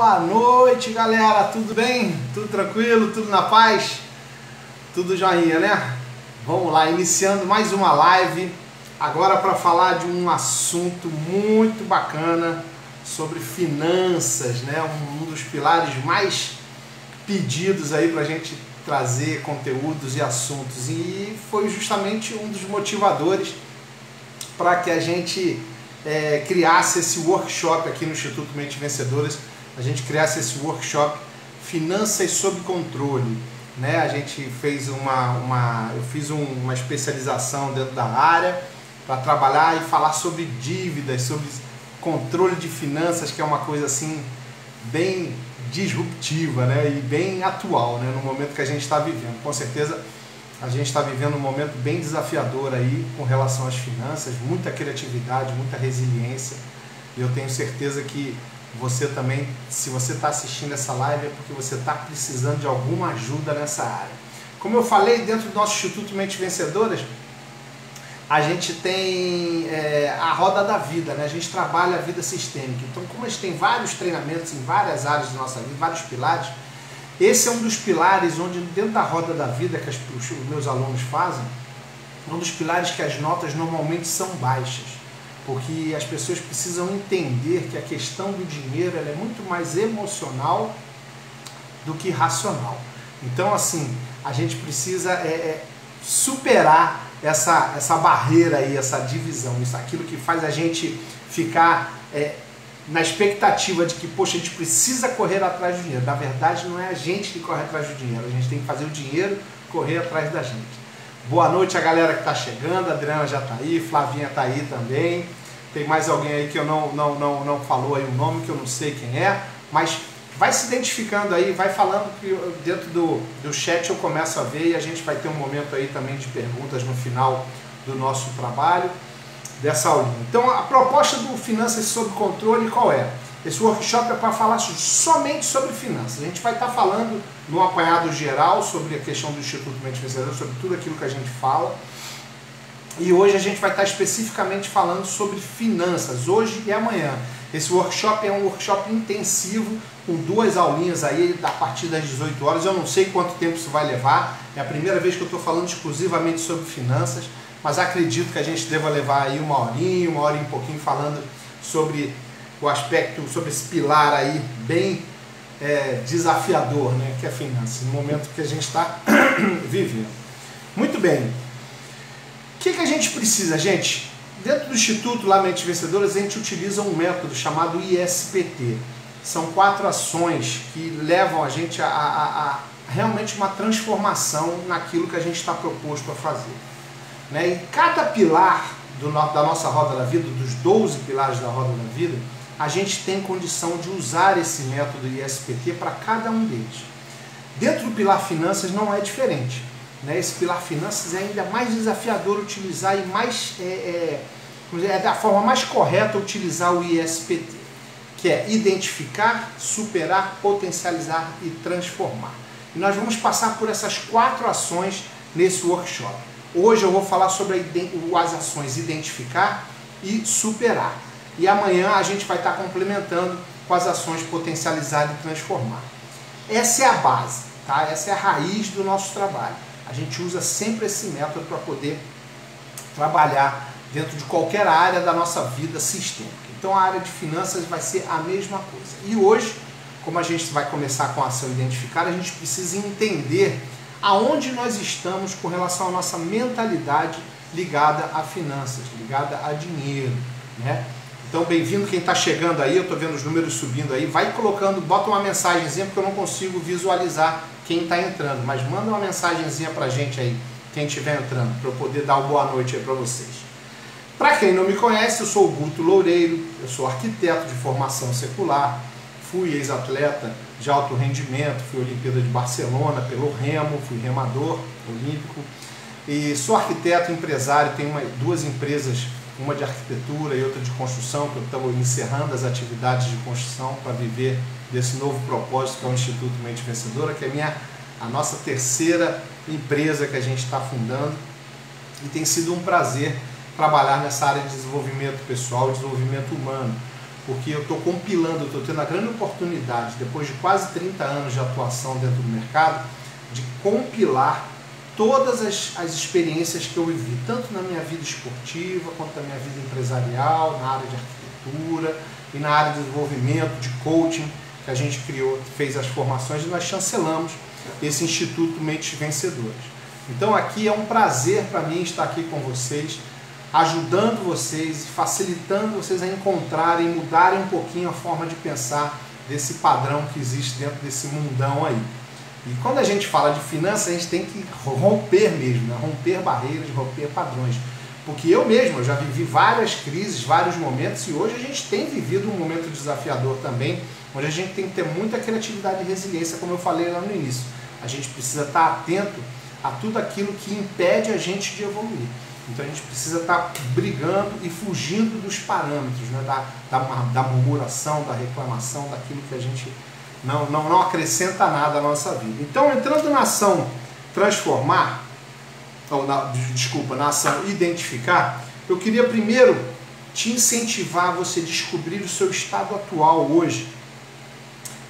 Boa noite, galera, tudo bem? Tudo tranquilo? Tudo na paz? Tudo joinha, né? Vamos lá, iniciando mais uma live, agora para falar de um assunto muito bacana sobre finanças, né? Um dos pilares mais pedidos aí para a gente trazer conteúdos e assuntos, e foi justamente um dos motivadores para que a gente criasse esse workshop aqui no Instituto Mentes Vencedoras. A gente criasse esse workshop Finanças sob Controle, né? A gente fez eu fiz uma especialização dentro da área para trabalhar e falar sobre dívidas, sobre controle de finanças, que é uma coisa assim bem disruptiva, né? E bem atual, né? No momento que a gente está vivendo. Com certeza a gente está vivendo um momento bem desafiador aí com relação às finanças, muita criatividade, muita resiliência. E eu tenho certeza que você também, se você está assistindo essa live, é porque você está precisando de alguma ajuda nessa área. Como eu falei, dentro do nosso Instituto Mentes Vencedoras, a gente tem a roda da vida, né? A gente trabalha a vida sistêmica. Então, como a gente tem vários treinamentos em várias áreas da nossa vida, vários pilares, esse é um dos pilares onde, dentro da roda da vida que os meus alunos fazem, um dos pilares que as notas normalmente são baixas, porque as pessoas precisam entender que a questão do dinheiro ela é muito mais emocional do que racional. Então, assim, a gente precisa superar essa barreira aí, essa divisão, aquilo que faz a gente ficar na expectativa de que, poxa, a gente precisa correr atrás do dinheiro. Na verdade, não é a gente que corre atrás do dinheiro, a gente tem que fazer o dinheiro correr atrás da gente. Boa noite a galera que está chegando, a Adriana já está aí, Flavinha está aí também. Tem mais alguém aí que eu não falou aí o nome, que eu não sei quem é, mas vai se identificando aí, vai falando, que dentro do chat eu começo a ver, e a gente vai ter um momento aí também de perguntas no final do nosso trabalho, dessa aulinha. Então, a proposta do Finanças sob Controle qual é? Esse workshop é para falar somente sobre finanças. A gente vai estar falando no apanhado geral sobre a questão do Instituto Mentes Vencedoras, sobre tudo aquilo que a gente fala. E hoje a gente vai estar especificamente falando sobre finanças, hoje e amanhã. Esse workshop é um workshop intensivo, com 2 aulinhas aí, a partir das 18 horas. Eu não sei quanto tempo isso vai levar, é a primeira vez que eu estou falando exclusivamente sobre finanças, mas acredito que a gente deva levar aí uma hora e pouquinho, falando sobre o aspecto, sobre esse pilar aí, bem desafiador, né, que é finanças, no momento que a gente está vivendo. Muito bem. O que a gente precisa, gente? Dentro do Instituto lá Mentes Vencedoras, a gente utiliza um método chamado ISPT. São 4 ações que levam a gente a realmente uma transformação naquilo que a gente está proposto a fazer, né? E cada pilar da nossa roda da vida, dos 12 pilares da roda da vida, a gente tem condição de usar esse método ISPT para cada um deles. Dentro do pilar finanças não é diferente, né? Esse pilar finanças é ainda mais desafiador utilizar e mais da forma mais correta utilizar o ISPT, que é identificar, superar, potencializar e transformar. E nós vamos passar por essas 4 ações nesse workshop. Hoje eu vou falar sobre as ações identificar e superar. E amanhã a gente vai estar complementando com as ações potencializar e transformar. Essa é a base, tá? Essa é a raiz do nosso trabalho. A gente usa sempre esse método para poder trabalhar dentro de qualquer área da nossa vida sistêmica. Então a área de finanças vai ser a mesma coisa. E hoje, como a gente vai começar com a ação identificar, a gente precisa entender aonde nós estamos com relação à nossa mentalidade ligada a finanças, ligada a dinheiro, né? Então, bem-vindo quem está chegando aí, eu estou vendo os números subindo aí, vai colocando, bota uma mensagenzinha, porque eu não consigo visualizar quem está entrando, mas manda uma mensagenzinha para a gente aí, quem estiver entrando, para eu poder dar uma boa noite aí para vocês. Para quem não me conhece, eu sou o Guto Loureiro, eu sou arquiteto de formação secular, fui ex-atleta de alto rendimento, fui Olimpíada de Barcelona pelo remo, fui remador olímpico, e sou arquiteto, empresário, tenho 2 empresas, uma de arquitetura e outra de construção, que eu estou encerrando as atividades de construção para viver desse novo propósito que é o Instituto Mentes Vencedora, que é a nossa 3ª empresa que a gente está fundando, e tem sido um prazer trabalhar nessa área de desenvolvimento pessoal e desenvolvimento humano, porque eu estou compilando, estou tendo a grande oportunidade, depois de quase 30 anos de atuação dentro do mercado, de compilar todas as experiências que eu vivi, tanto na minha vida esportiva, quanto na minha vida empresarial, na área de arquitetura e na área de desenvolvimento, de coaching, que a gente criou, fez as formações e nós chancelamos esse Instituto Mentes Vencedoras. Então aqui é um prazer para mim estar aqui com vocês, ajudando vocês, facilitando vocês a encontrarem, mudarem um pouquinho a forma de pensar desse padrão que existe dentro desse mundão aí. E quando a gente fala de finanças, a gente tem que romper mesmo, né? Romper barreiras, romper padrões. Porque eu mesmo, eu já vivi várias crises, vários momentos, e hoje a gente tem vivido um momento desafiador também, onde a gente tem que ter muita criatividade e resiliência, como eu falei lá no início. A gente precisa estar atento a tudo aquilo que impede a gente de evoluir. Então a gente precisa estar brigando e fugindo dos parâmetros, né? da murmuração, da reclamação, daquilo que a gente não acrescenta nada à nossa vida. Então, entrando na ação transformar, na ação identificar, eu queria primeiro te incentivar a você descobrir o seu estado atual hoje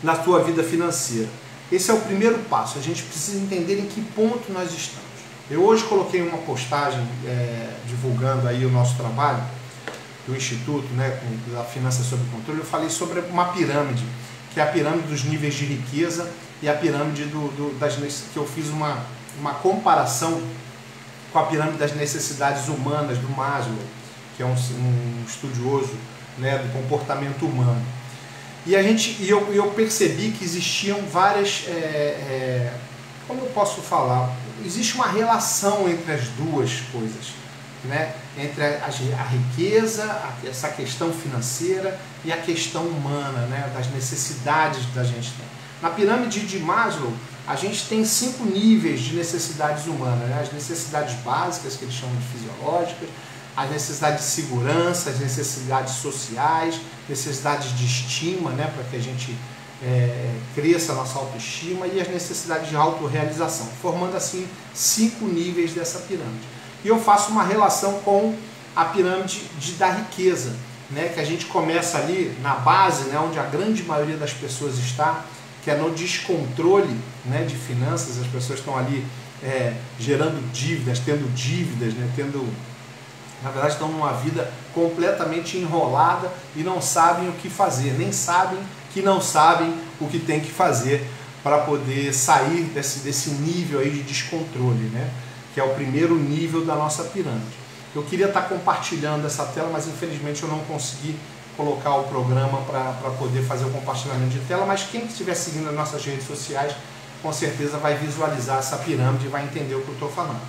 na sua vida financeira. Esse é o primeiro passo, a gente precisa entender em que ponto nós estamos. Eu hoje coloquei uma postagem divulgando aí o nosso trabalho do Instituto, né, da Finança Sob Controle. Eu falei sobre uma pirâmide, que é a pirâmide dos níveis de riqueza e a pirâmide que eu fiz uma comparação com a pirâmide das necessidades humanas do Maslow, que é um estudioso, né, do comportamento humano. E eu percebi que existiam várias, como eu posso falar, existe uma relação entre as duas coisas, né? Entre a riqueza, essa questão financeira e a questão humana, né? Das necessidades que a gente tem. Na pirâmide de Maslow, a gente tem 5 níveis de necessidades humanas, né? As necessidades básicas, que eles chamam de fisiológicas, as necessidades de segurança, as necessidades sociais, necessidades de estima, né? Para que a gente cresça a nossa autoestima, e as necessidades de autorrealização, formando assim 5 níveis dessa pirâmide. E eu faço uma relação com a pirâmide da riqueza, né, que a gente começa ali na base, né, onde a grande maioria das pessoas está, que é no descontrole, né, de finanças. As pessoas estão ali gerando dívidas, né, na verdade estão numa vida completamente enrolada e não sabem o que fazer, nem sabem que não sabem o que tem que fazer para poder sair desse nível aí de descontrole, né? Que é o primeiro nível da nossa pirâmide. Eu queria estar compartilhando essa tela, mas infelizmente eu não consegui colocar o programa para poder fazer o compartilhamento de tela, mas quem estiver seguindo as nossas redes sociais, com certeza vai visualizar essa pirâmide e vai entender o que eu estou falando.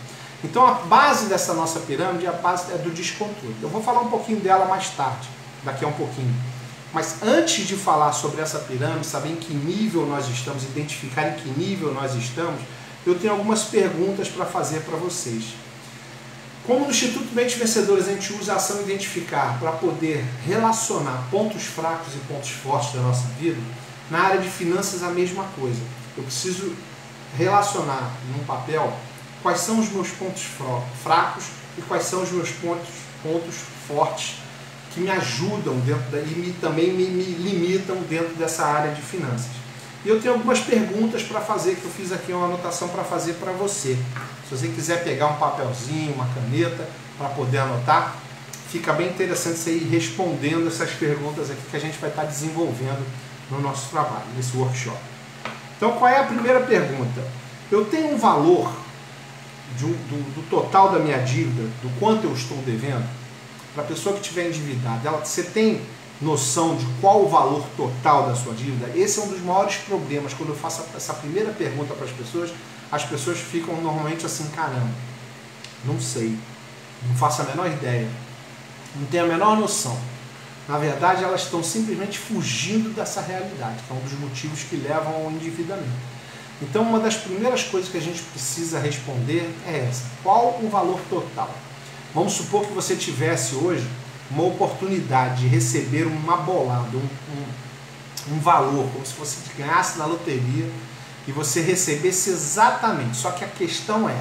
Então a base dessa nossa pirâmide, a base é do descontrole. Eu vou falar um pouquinho dela mais tarde, daqui a um pouquinho. Mas antes de falar sobre essa pirâmide, saber em que nível nós estamos, identificar em que nível nós estamos, eu tenho algumas perguntas para fazer para vocês. Como no Instituto Mentes Vencedoras a gente usa a ação identificar para poder relacionar pontos fracos e pontos fortes da nossa vida, na área de finanças a mesma coisa. Eu preciso relacionar num papel quais são os meus pontos fracos e quais são os meus pontos fortes que me ajudam e também me limitam dentro dessa área de finanças. E eu tenho algumas perguntas para fazer, que eu fiz aqui uma anotação para fazer para você. Se você quiser pegar um papelzinho, uma caneta, para poder anotar, fica bem interessante você ir respondendo essas perguntas aqui que a gente vai estar desenvolvendo no nosso trabalho, nesse workshop. Então, qual é a primeira pergunta? Eu tenho um valor do total da minha dívida, do quanto eu estou devendo? Para a pessoa que estiver endividada, você tem noção de qual o valor total da sua dívida? Esse é um dos maiores problemas. Quando eu faço essa primeira pergunta para as pessoas ficam normalmente assim: caramba, não sei, não faço a menor ideia, não tenho a menor noção. Na verdade, elas estão simplesmente fugindo dessa realidade, que é um dos motivos que levam ao endividamento. Então, uma das primeiras coisas que a gente precisa responder é essa: qual o valor total? Vamos supor que você tivesse hoje uma oportunidade de receber uma bolada, um valor, como se você ganhasse na loteria e você recebesse exatamente. Só que a questão é,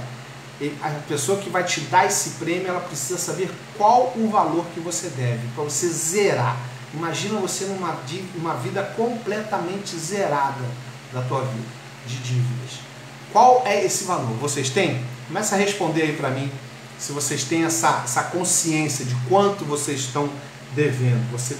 a pessoa que vai te dar esse prêmio, ela precisa saber qual o valor que você deve, para você zerar. Imagina você numa vida completamente zerada da tua vida, de dívidas. Qual é esse valor? Vocês têm? Começa a responder aí para mim, se vocês têm essa consciência de quanto vocês estão devendo. Você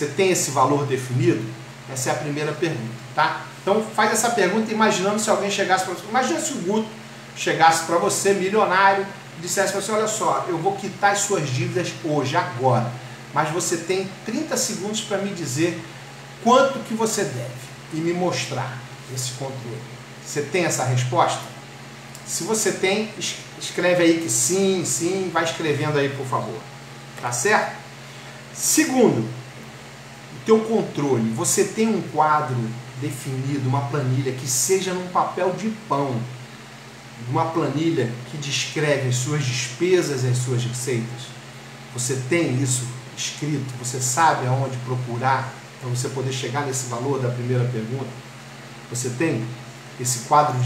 tem esse valor definido? Essa é a primeira pergunta, tá? Então faz essa pergunta imaginando se alguém chegasse para você. Imagina se o Guto chegasse para você, milionário, e dissesse para você, olha só, eu vou quitar as suas dívidas hoje, agora. Mas você tem 30 segundos para me dizer quanto que você deve e me mostrar esse controle. Você tem essa resposta? Se você tem, escreve aí que sim, sim, vai escrevendo aí, por favor. Tá certo? Segundo, o teu controle. Você tem um quadro definido, uma planilha que seja num papel de pão, uma planilha que descreve as suas despesas e as suas receitas. Você tem isso escrito? Você sabe aonde procurar para você poder chegar nesse valor da primeira pergunta? Você tem esse quadro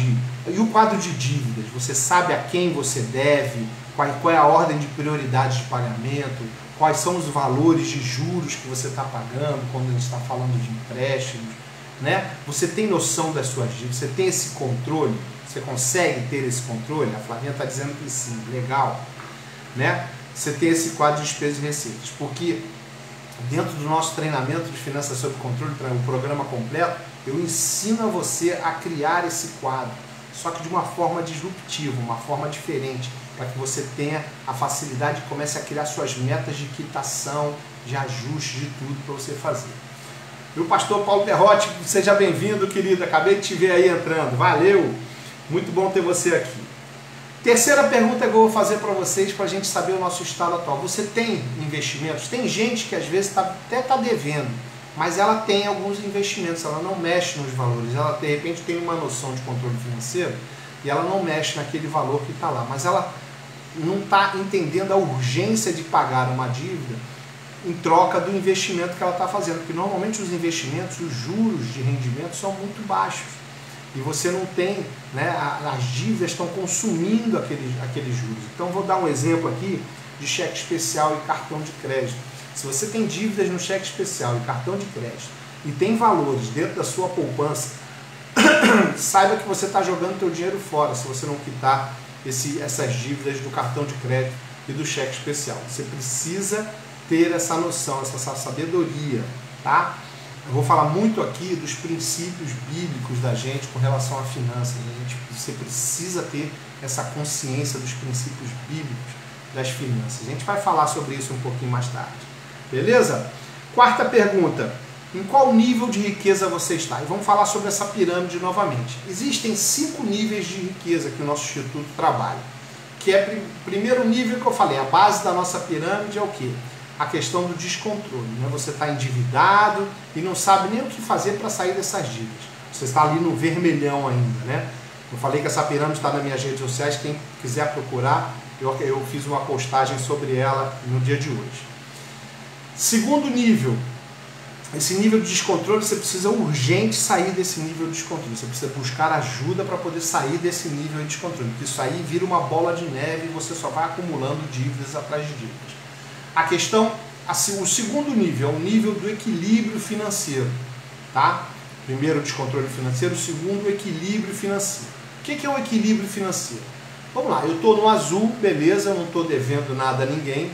e o quadro de dívidas? Você sabe a quem você deve, qual é a ordem de prioridade de pagamento, quais são os valores de juros que você está pagando quando a gente está falando de empréstimos, né? Você tem noção das suas dívidas? Você tem esse controle? Você consegue ter esse controle? A Flavinha está dizendo que sim, legal, né? Você tem esse quadro de despesas e receitas, porque dentro do nosso treinamento de finanças sob controle, o programa completo, eu ensino a você a criar esse quadro, só que de uma forma disruptiva, uma forma diferente, para que você tenha a facilidade e comece a criar suas metas de quitação, de ajuste, de tudo para você fazer. E o pastor Paulo Terrotti, seja bem-vindo, querido, acabei de te ver aí entrando, valeu, muito bom ter você aqui. Terceira pergunta que eu vou fazer para vocês, para a gente saber o nosso estado atual. Você tem investimentos? Tem gente que às vezes até está devendo, mas ela tem alguns investimentos, ela não mexe nos valores, ela de repente tem uma noção de controle financeiro e ela não mexe naquele valor que está lá, mas ela não está entendendo a urgência de pagar uma dívida em troca do investimento que ela está fazendo, porque normalmente os investimentos, os juros de rendimento são muito baixos. E você não tem, né, as dívidas estão consumindo aqueles juros. Então vou dar um exemplo aqui de cheque especial e cartão de crédito. Se você tem dívidas no cheque especial e cartão de crédito e tem valores dentro da sua poupança, saiba que você está jogando teu dinheiro fora se você não quitar essas dívidas do cartão de crédito e do cheque especial. Você precisa ter essa noção, essa sabedoria, tá? Eu vou falar muito aqui dos princípios bíblicos da gente com relação a finanças. Você precisa ter essa consciência dos princípios bíblicos das finanças. A gente vai falar sobre isso um pouquinho mais tarde. Beleza? Quarta pergunta. Em qual nível de riqueza você está? E vamos falar sobre essa pirâmide novamente. Existem 5 níveis de riqueza que o nosso Instituto trabalha. Que é o primeiro nível que eu falei, a base da nossa pirâmide é o quê? A questão do descontrole, né? Você está endividado e não sabe nem o que fazer para sair dessas dívidas. Você está ali no vermelhão ainda, né? Eu falei que essa pirâmide está nas minhas redes sociais, quem quiser procurar, eu fiz uma postagem sobre ela no dia de hoje. Segundo nível, esse nível de descontrole, você precisa urgente sair desse nível de descontrole. Você precisa buscar ajuda para poder sair desse nível de descontrole, porque isso aí vira uma bola de neve e você só vai acumulando dívidas atrás de dívidas. A questão, assim, o segundo nível é o nível do equilíbrio financeiro, tá? Primeiro, o descontrole financeiro, o segundo, o equilíbrio financeiro. O que é o equilíbrio financeiro? Vamos lá, eu estou no azul, beleza, eu não estou devendo nada a ninguém,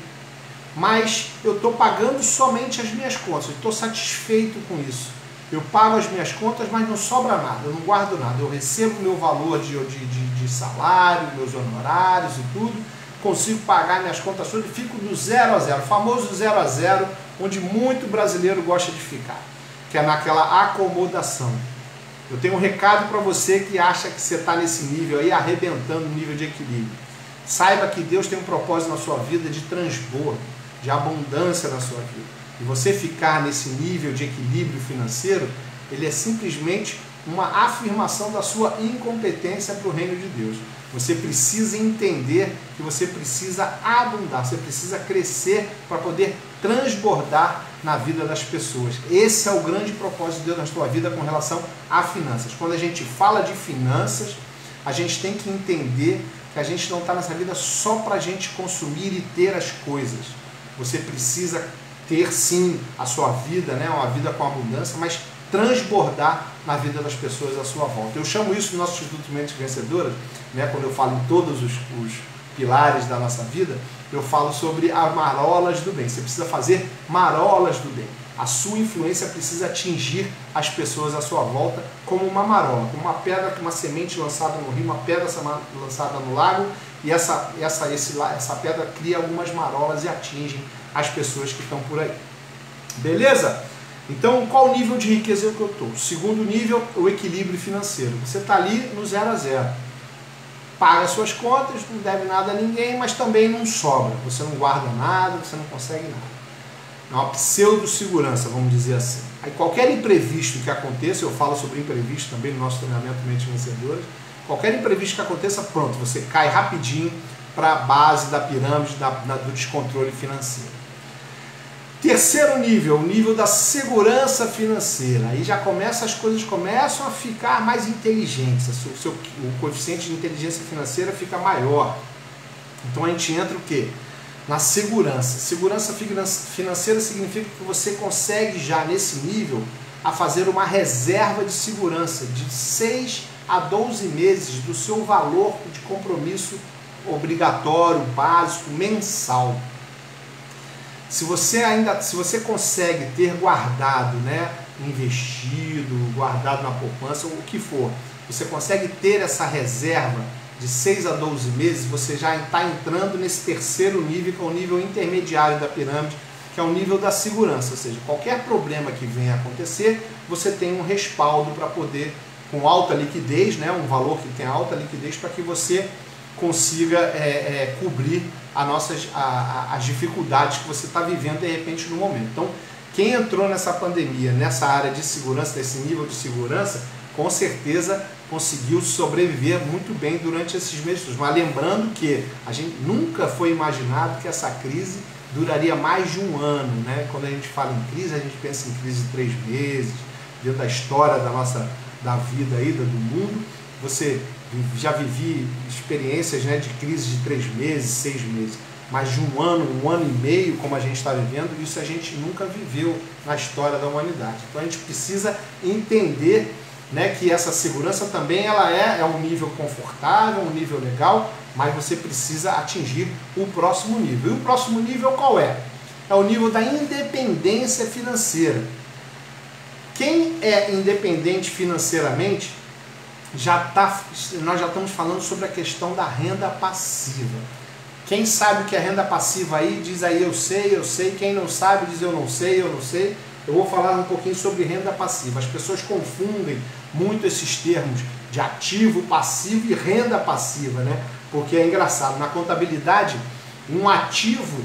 mas eu estou pagando somente as minhas contas, eu estou satisfeito com isso. Eu pago as minhas contas, mas não sobra nada, eu não guardo nada, eu recebo o meu valor de salário, meus honorários e tudo, consigo pagar minhas contas todas e fico do 0 a 0, o famoso 0 a 0, onde muito brasileiro gosta de ficar, que é naquela acomodação. Eu tenho um recado para você que acha que você está nesse nível aí, arrebentando o nível de equilíbrio. Saiba que Deus tem um propósito na sua vida de transbordo, de abundância na sua vida. E você ficar nesse nível de equilíbrio financeiro, ele é simplesmente uma afirmação da sua incompetência para o reino de Deus. Você precisa entender que você precisa abundar, você precisa crescer para poder transbordar na vida das pessoas. Esse é o grande propósito de Deus na sua vida com relação a finanças. Quando a gente fala de finanças, a gente tem que entender que a gente não está nessa vida só para a gente consumir e ter as coisas. Você precisa ter sim a sua vida, né, uma vida com abundância, mas transbordar na vida das pessoas à sua volta. Eu chamo isso no nosso Instituto Mentes Vencedoras, né, quando eu falo em todos os pilares da nossa vida, eu falo sobre as marolas do bem. Você precisa fazer marolas do bem. A sua influência precisa atingir as pessoas à sua volta como uma marola, como uma pedra, uma semente lançada no rio, uma pedra lançada no lago, e essa pedra cria algumas marolas e atingem as pessoas que estão por aí. Beleza? Então, qual nível de riqueza que eu estou? Segundo nível, o equilíbrio financeiro. Você está ali no 0 a 0. Paga suas contas, não deve nada a ninguém, mas também não sobra. Você não guarda nada, você não consegue nada. É uma pseudo-segurança, vamos dizer assim. Aí qualquer imprevisto que aconteça, eu falo sobre imprevisto também no nosso treinamento Mentes Vencedoras, qualquer imprevisto que aconteça, pronto, você cai rapidinho para a base da pirâmide do descontrole financeiro. Terceiro nível, o nível da segurança financeira. Aí já as coisas começam a ficar mais inteligentes, o coeficiente de inteligência financeira fica maior. Então a gente entra o quê? Na segurança. Segurança financeira significa que você consegue já nesse nível a fazer uma reserva de segurança de 6 a 12 meses do seu valor de compromisso obrigatório, básico, mensal. Se você consegue ter guardado, né, investido, guardado na poupança, ou o que for, você consegue ter essa reserva de 6 a 12 meses, você já está entrando nesse terceiro nível, que é o nível intermediário da pirâmide, que é o nível da segurança. Ou seja, qualquer problema que venha a acontecer, você tem um respaldo para poder, com alta liquidez, né, um valor que tem alta liquidez, para que você consiga cobrir as dificuldades que você está vivendo de repente no momento. Então, quem entrou nessa pandemia, nessa área de segurança, nesse nível de segurança, com certeza conseguiu sobreviver muito bem durante esses meses. Mas lembrando que a gente nunca foi imaginado que essa crise duraria mais de um ano, né? Quando a gente fala em crise, a gente pensa em crise de 3 meses, dentro da história da vida aí, do mundo. Você já vivi experiências, né, de crise de 3 meses, 6 meses, mas de um ano e meio, como a gente está vivendo, isso a gente nunca viveu na história da humanidade. Então a gente precisa entender, né, que essa segurança também ela é um nível confortável, um nível legal, mas você precisa atingir o próximo nível. E o próximo nível qual é? É o nível da independência financeira. Quem é independente financeiramente, nós já estamos falando sobre a questão da renda passiva. Quem sabe o que é renda passiva aí, diz aí eu sei. Quem não sabe, diz eu não sei. Eu vou falar um pouquinho sobre renda passiva. As pessoas confundem muito esses termos de ativo, passivo e renda passiva, né? Porque é engraçado, na contabilidade, um ativo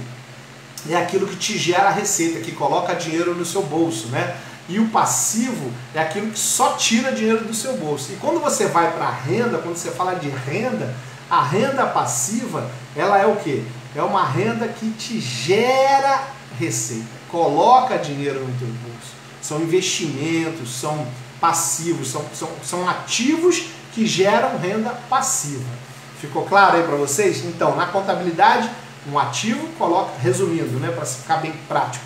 é aquilo que te gera receita, que coloca dinheiro no seu bolso, né? E o passivo é aquilo que só tira dinheiro do seu bolso. E quando você vai para a renda, quando você fala de renda, a renda passiva, ela é o quê? É uma renda que te gera receita, coloca dinheiro no teu bolso. São investimentos, são passivos, são ativos que geram renda passiva. Ficou claro aí para vocês? Então, na contabilidade, um ativo coloca, resumindo, né, para ficar bem prático,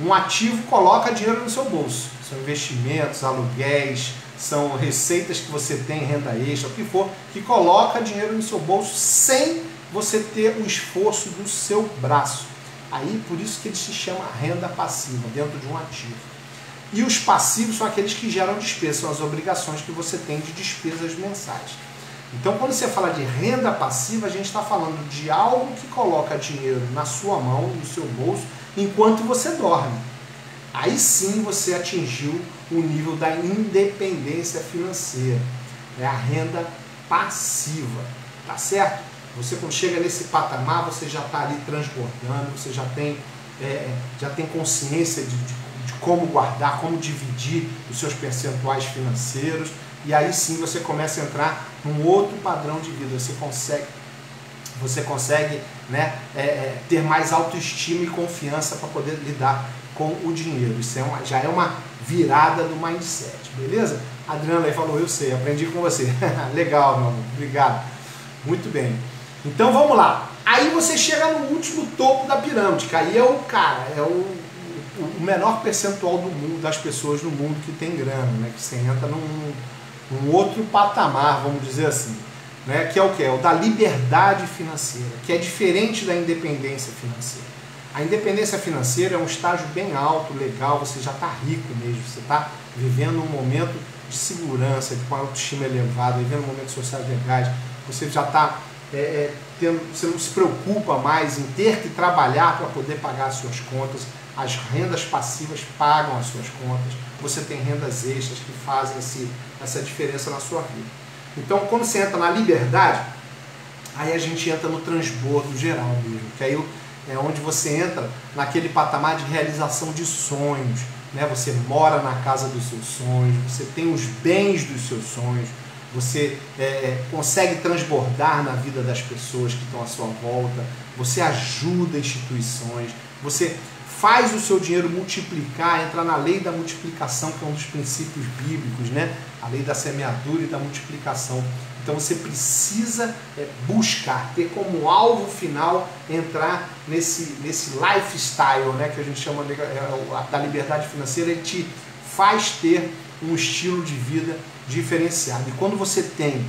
um ativo coloca dinheiro no seu bolso. São investimentos, aluguéis, são receitas que você tem, renda extra, o que for, que coloca dinheiro no seu bolso sem você ter o esforço do seu braço. Aí, por isso que ele se chama renda passiva, dentro de um ativo. E os passivos são aqueles que geram despesa, são as obrigações que você tem de despesas mensais. Então, quando você fala de renda passiva, a gente está falando de algo que coloca dinheiro na sua mão, no seu bolso, enquanto você dorme. Aí sim você atingiu o nível da independência financeira. É a renda passiva, tá certo? Você quando chega nesse patamar, você já está ali transbordando, você já tem consciência de como guardar, como dividir os seus percentuais financeiros, e aí sim você começa a entrar num outro padrão de vida. Você consegue, né, ter mais autoestima e confiança para poder lidar com o dinheiro. Isso já é uma virada do mindset, beleza? A Adriana aí falou, eu sei, aprendi com você. Legal, meu amor, obrigado. Muito bem. Então vamos lá. Aí você chega no último topo da pirâmide, que aí é o cara, é o o menor percentual do mundo, das pessoas no mundo que tem grana, né? Que você entra num outro patamar, vamos dizer assim, né? Que é o que? É o da liberdade financeira, que é diferente da independência financeira. A independência financeira é um estágio bem alto, legal, você já está rico mesmo, você está vivendo um momento de segurança, com autoestima elevada, vivendo momentos sociais legais, você já está você não se preocupa mais em ter que trabalhar para poder pagar as suas contas, as rendas passivas pagam as suas contas, você tem rendas extras que fazem essa diferença na sua vida. Então, quando você entra na liberdade, aí a gente entra no transbordo geral mesmo, que aí é onde você entra naquele patamar de realização de sonhos, né? Você mora na casa dos seus sonhos, você tem os bens dos seus sonhos, você consegue transbordar na vida das pessoas que estão à sua volta, você ajuda instituições, você faz o seu dinheiro multiplicar, entrar na lei da multiplicação, que é um dos princípios bíblicos, né? A lei da semeadura e da multiplicação. Então você precisa buscar, ter como alvo final entrar nesse lifestyle, né? Que a gente chama da liberdade financeira. Ele te faz ter um estilo de vida diferenciado. E quando você tem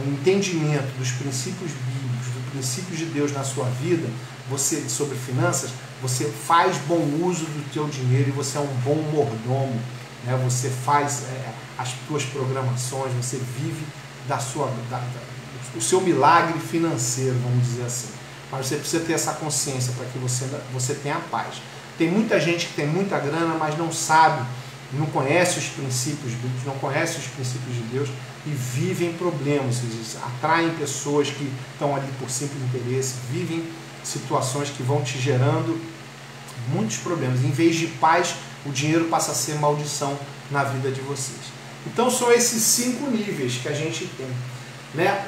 um entendimento dos princípios bíblicos, dos princípios de Deus na sua vida, você sobre finanças, você faz bom uso do teu dinheiro e você é um bom mordomo, né? Você faz as tuas programações, você vive o seu milagre financeiro, vamos dizer assim. Mas você precisa ter essa consciência para que você tenha paz. Tem muita gente que tem muita grana, mas não sabe, não conhece os princípios bíblicos, não conhece os princípios de Deus e vivem problemas, eles atraem pessoas que estão ali por simples interesse, vivem situações que vão te gerando muitos problemas. Em vez de paz, o dinheiro passa a ser maldição na vida de vocês. Então são esses 5 níveis que a gente tem, né?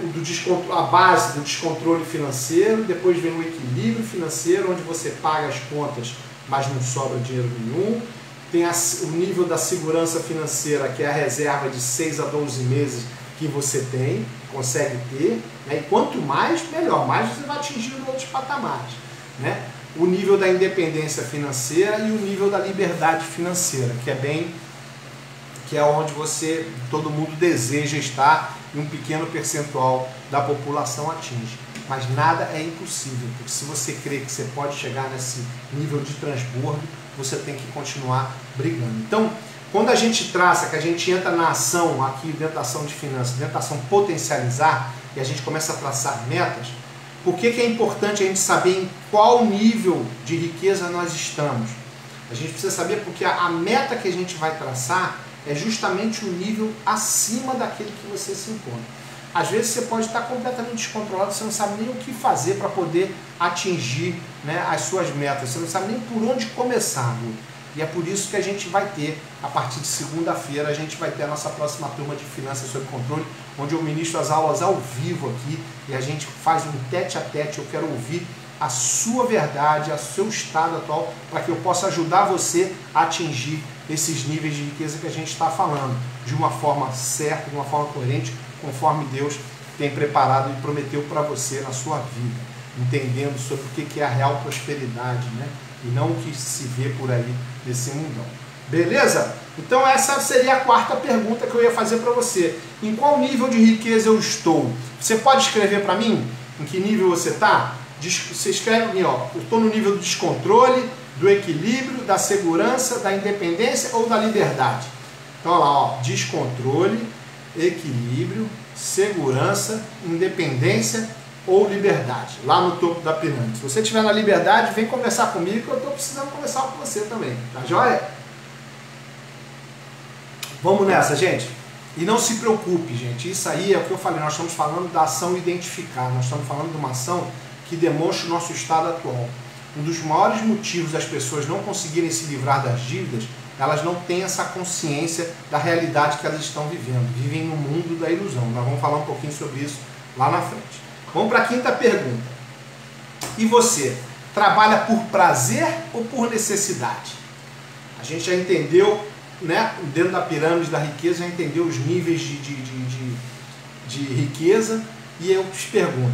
A base do descontrole financeiro, depois vem o equilíbrio financeiro, onde você paga as contas, mas não sobra dinheiro nenhum. Tem o nível da segurança financeira, que é a reserva de 6 a 12 meses que você tem, consegue ter, né? E quanto mais, melhor, mais você vai atingindo outros patamares, né? O nível da independência financeira e o nível da liberdade financeira, que é onde todo mundo deseja estar e um pequeno percentual da população atinge. Mas nada é impossível, porque se você crê que você pode chegar nesse nível de transbordo, você tem que continuar brigando. Então, quando a gente traça, que a gente entra na ação aqui dentro da ação de finanças, dentro da ação potencializar, e a gente começa a traçar metas, por que é importante a gente saber em qual nível de riqueza nós estamos? A gente precisa saber porque a meta que a gente vai traçar é justamente o nível acima daquele que você se encontra. Às vezes você pode estar completamente descontrolado, você não sabe nem o que fazer para poder atingir, né, as suas metas, você não sabe nem por onde começar. E é por isso que a gente vai ter, a partir de segunda-feira, a gente vai ter a nossa próxima turma de Finanças sob Controle, onde eu ministro as aulas ao vivo aqui e a gente faz um tete a tete. Eu quero ouvir a sua verdade, o seu estado atual, para que eu possa ajudar você a atingir esses níveis de riqueza que a gente está falando, de uma forma certa, de uma forma coerente, conforme Deus tem preparado e prometeu para você na sua vida, entendendo sobre o que é a real prosperidade, né? E não o que se vê por aí nesse mundão. Beleza? Então essa seria a 4ª pergunta que eu ia fazer para você. Em qual nível de riqueza eu estou? Você pode escrever para mim em que nível você está? Você escreve para mim, ó, eu estou no nível do descontrole, do equilíbrio, da segurança, da independência ou da liberdade? Então olha lá, ó, descontrole, equilíbrio, segurança, independência ou liberdade, lá no topo da pirâmide. Se você estiver na liberdade, vem conversar comigo, que eu estou precisando conversar com você também, tá joia? Vamos nessa, gente. E não se preocupe, gente, isso aí é o que eu falei, nós estamos falando da ação identificar, nós estamos falando de uma ação que demonstra o nosso estado atual. Um dos maiores motivos das pessoas não conseguirem se livrar das dívidas, elas não têm essa consciência da realidade que elas estão vivendo. Vivem no mundo da ilusão. Nós vamos falar um pouquinho sobre isso lá na frente. Vamos para a 5ª pergunta. E você, trabalha por prazer ou por necessidade? A gente já entendeu, né, dentro da pirâmide da riqueza, já entendeu os níveis de riqueza. E eu te pergunto,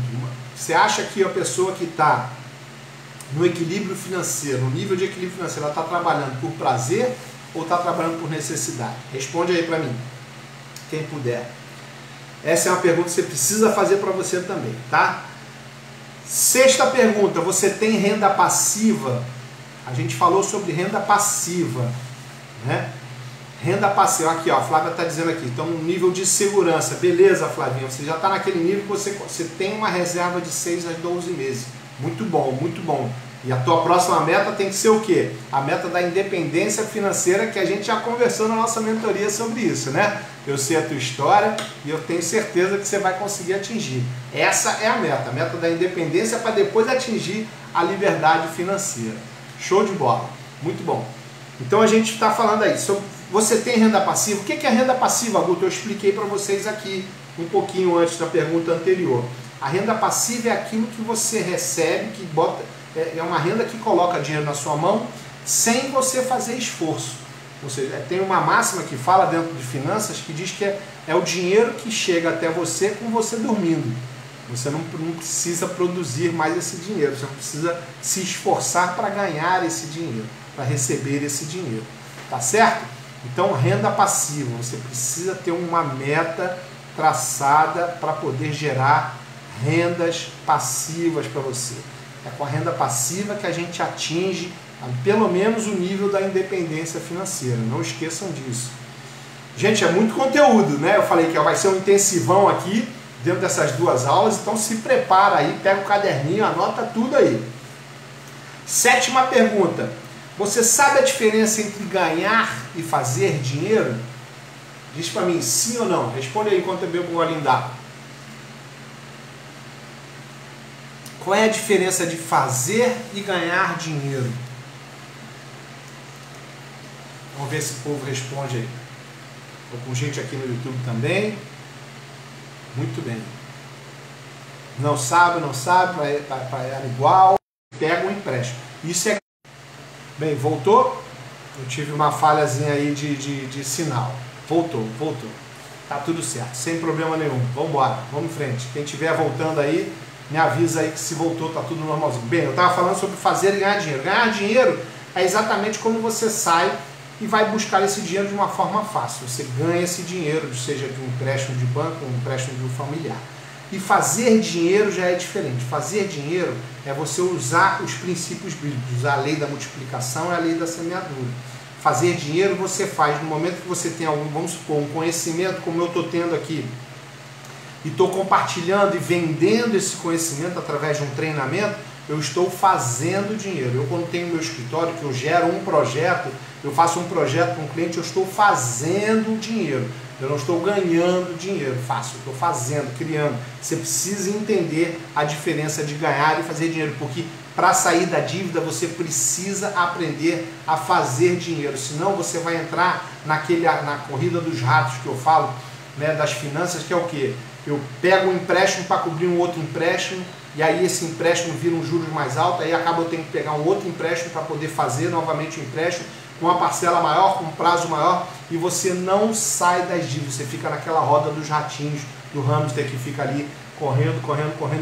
você acha que a pessoa que está no equilíbrio financeiro, no nível de equilíbrio financeiro, ela está trabalhando por prazer ou está trabalhando por necessidade? Responde aí para mim, quem puder. Essa é uma pergunta que você precisa fazer para você também, tá? Sexta pergunta, você tem renda passiva? A gente falou sobre renda passiva, né? Renda passiva, aqui ó, a Flávia está dizendo aqui, então um nível de segurança, beleza Flavinha, você já está naquele nível que você tem uma reserva de 6 a 12 meses, muito bom, muito bom. E a tua próxima meta tem que ser o quê? A meta da independência financeira, que a gente já conversou na nossa mentoria sobre isso, né? Eu sei a tua história e eu tenho certeza que você vai conseguir atingir. Essa é a meta da independência para depois atingir a liberdade financeira. Show de bola, muito bom. Então a gente está falando aí sobre, você tem renda passiva? O que é renda passiva, Guto? Eu expliquei para vocês aqui um pouquinho antes da pergunta anterior. A renda passiva é aquilo que você recebe, que bota, é uma renda que coloca dinheiro na sua mão sem você fazer esforço. Ou seja, tem uma máxima que fala dentro de finanças que diz que é o dinheiro que chega até você com você dormindo. Você não precisa produzir mais esse dinheiro, você não precisa se esforçar para ganhar esse dinheiro, para receber esse dinheiro. Tá certo? Então, renda passiva, você precisa ter uma meta traçada para poder gerar rendas passivas para você. É com a renda passiva que a gente atinge pelo menos o nível da independência financeira. Não esqueçam disso. Gente, é muito conteúdo, né? Eu falei que vai ser um intensivão aqui dentro dessas 2 aulas, então se prepara aí, pega o caderninho, anota tudo aí. Sétima pergunta. Você sabe a diferença entre ganhar e fazer dinheiro? Diz para mim, sim ou não? Responde aí enquanto eu bebo um golinho d'água. Qual é a diferença de fazer e ganhar dinheiro? Vamos ver se o povo responde aí. Estou com gente aqui no YouTube também. Muito bem. Não sabe, para igual. Pega um empréstimo. Isso é... Bem, voltou? Eu tive uma falhazinha aí de sinal. Voltou. Tá tudo certo, sem problema nenhum. Vamos embora, vamos em frente. Quem estiver voltando aí, me avisa aí que se voltou, tá tudo normalzinho. Bem, eu estava falando sobre fazer e ganhar dinheiro. Ganhar dinheiro é exatamente como você sai e vai buscar esse dinheiro de uma forma fácil. Você ganha esse dinheiro, seja de um empréstimo de banco, um empréstimo de um familiar. E fazer dinheiro já é diferente. Fazer dinheiro é você usar os princípios bíblicos, usar a lei da multiplicação e a lei da semeadura. Fazer dinheiro você faz no momento que você tem algum, vamos supor, um conhecimento como eu estou tendo aqui, e estou compartilhando e vendendo esse conhecimento através de um treinamento, eu estou fazendo dinheiro. Eu, quando tenho meu escritório, que eu gero um projeto, eu faço um projeto para um cliente, eu estou fazendo dinheiro. Eu não estou ganhando dinheiro, eu estou fazendo, criando. Você precisa entender a diferença de ganhar e fazer dinheiro, porque para sair da dívida você precisa aprender a fazer dinheiro, senão você vai entrar na corrida dos ratos que eu falo, né, das finanças, que é o quê? Eu pego um empréstimo para cobrir um outro empréstimo, e aí esse empréstimo vira um juros mais alto, aí acaba eu tendo que pegar um outro empréstimo para poder fazer novamente o empréstimo, com uma parcela maior, com um prazo maior, e você não sai das dívidas, você fica naquela roda dos ratinhos, do hamster que fica ali correndo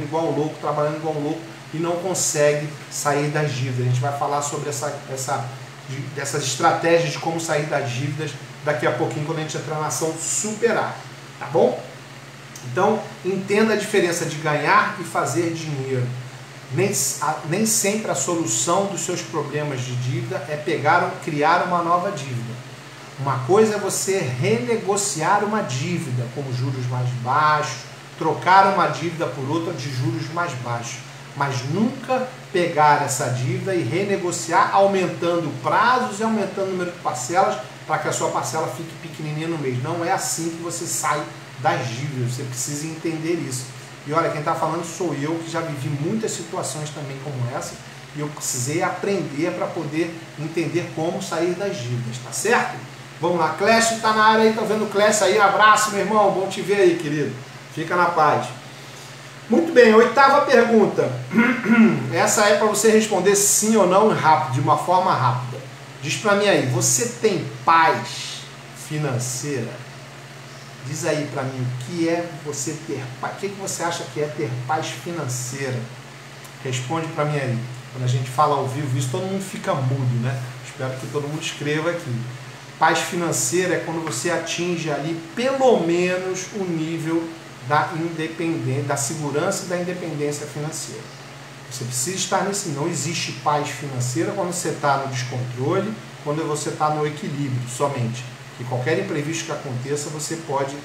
igual um louco, trabalhando igual um louco, e não consegue sair das dívidas. A gente vai falar sobre essas estratégias de como sair das dívidas daqui a pouquinho, quando a gente entrar na ação superar, tá bom? Então, entenda a diferença de ganhar e fazer dinheiro. Nem sempre a solução dos seus problemas de dívida é criar uma nova dívida. Uma coisa é você renegociar uma dívida com juros mais baixos, trocar uma dívida por outra de juros mais baixos, mas nunca pegar essa dívida e renegociar aumentando prazos e aumentando o número de parcelas para que a sua parcela fique pequenininha no mês. Não é assim que você sai das dívidas, você precisa entender isso. E olha, quem está falando sou eu, que já vivi muitas situações também como essa, e eu precisei aprender para poder entender como sair das dívidas, tá certo? Vamos lá, Clécio está na área aí, tá vendo o Clécio aí? Abraço, meu irmão, bom te ver aí, querido. Fica na paz. Muito bem, 8ª pergunta. Essa é para você responder sim ou não rápido, de uma forma rápida. Diz para mim aí, você tem paz financeira? Diz aí para mim, o que é você ter paz? O que você acha que é ter paz financeira? Responde para mim aí. Quando a gente fala ao vivo isso, todo mundo fica mudo, né? Espero que todo mundo escreva aqui. Paz financeira é quando você atinge ali pelo menos o nível da independência, da segurança e da independência financeira. Você precisa estar nesse. Não existe paz financeira quando você está no descontrole, quando você está no equilíbrio somente. Que qualquer imprevisto que aconteça, você pode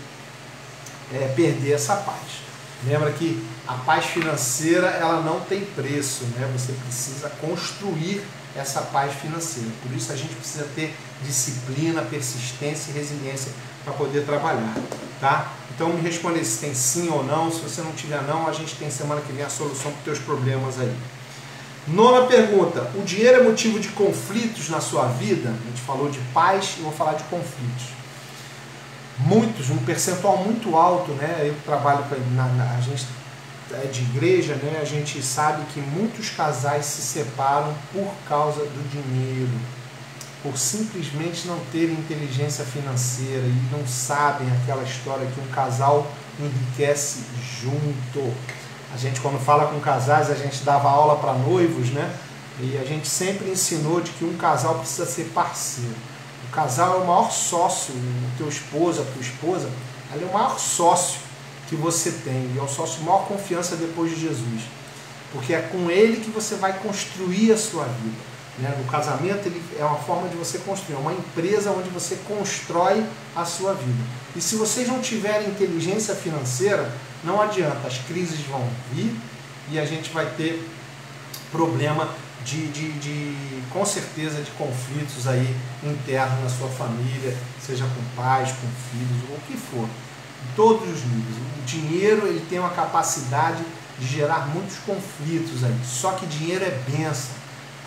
perder essa paz. Lembra que a paz financeira ela não tem preço, né? Você precisa construir essa paz financeira. Por isso a gente precisa ter disciplina, persistência e resiliência para poder trabalhar, tá? Então me responde se tem sim ou não. Se você não tiver não, a gente tem semana que vem a solução para os teus problemas aí. Nona pergunta: o dinheiro é motivo de conflitos na sua vida? A gente falou de paz e vou falar de conflitos. Muitos, um percentual muito alto, né? Eu trabalho a gente é de igreja, né? A gente sabe que muitos casais se separam por causa do dinheiro, por simplesmente não terem inteligência financeira e não sabem aquela história que um casal enriquece junto. A gente, quando fala com casais, a gente dava aula para noivos, né? E a gente sempre ensinou de que um casal precisa ser parceiro. O casal é o maior sócio, o teu esposo, a tua esposa, ela é o maior sócio que você tem, e é o sócio de maior confiança depois de Jesus, porque é com ele que você vai construir a sua vida, né? O casamento ele é uma forma de você construir, é uma empresa onde você constrói a sua vida. E se vocês não tiverem inteligência financeira, não adianta, as crises vão vir e a gente vai ter problema com certeza de conflitos aí internos na sua família, seja com pais, com filhos, ou o que for, em todos os níveis. O dinheiro ele tem uma capacidade de gerar muitos conflitos aí, só que dinheiro é bênção.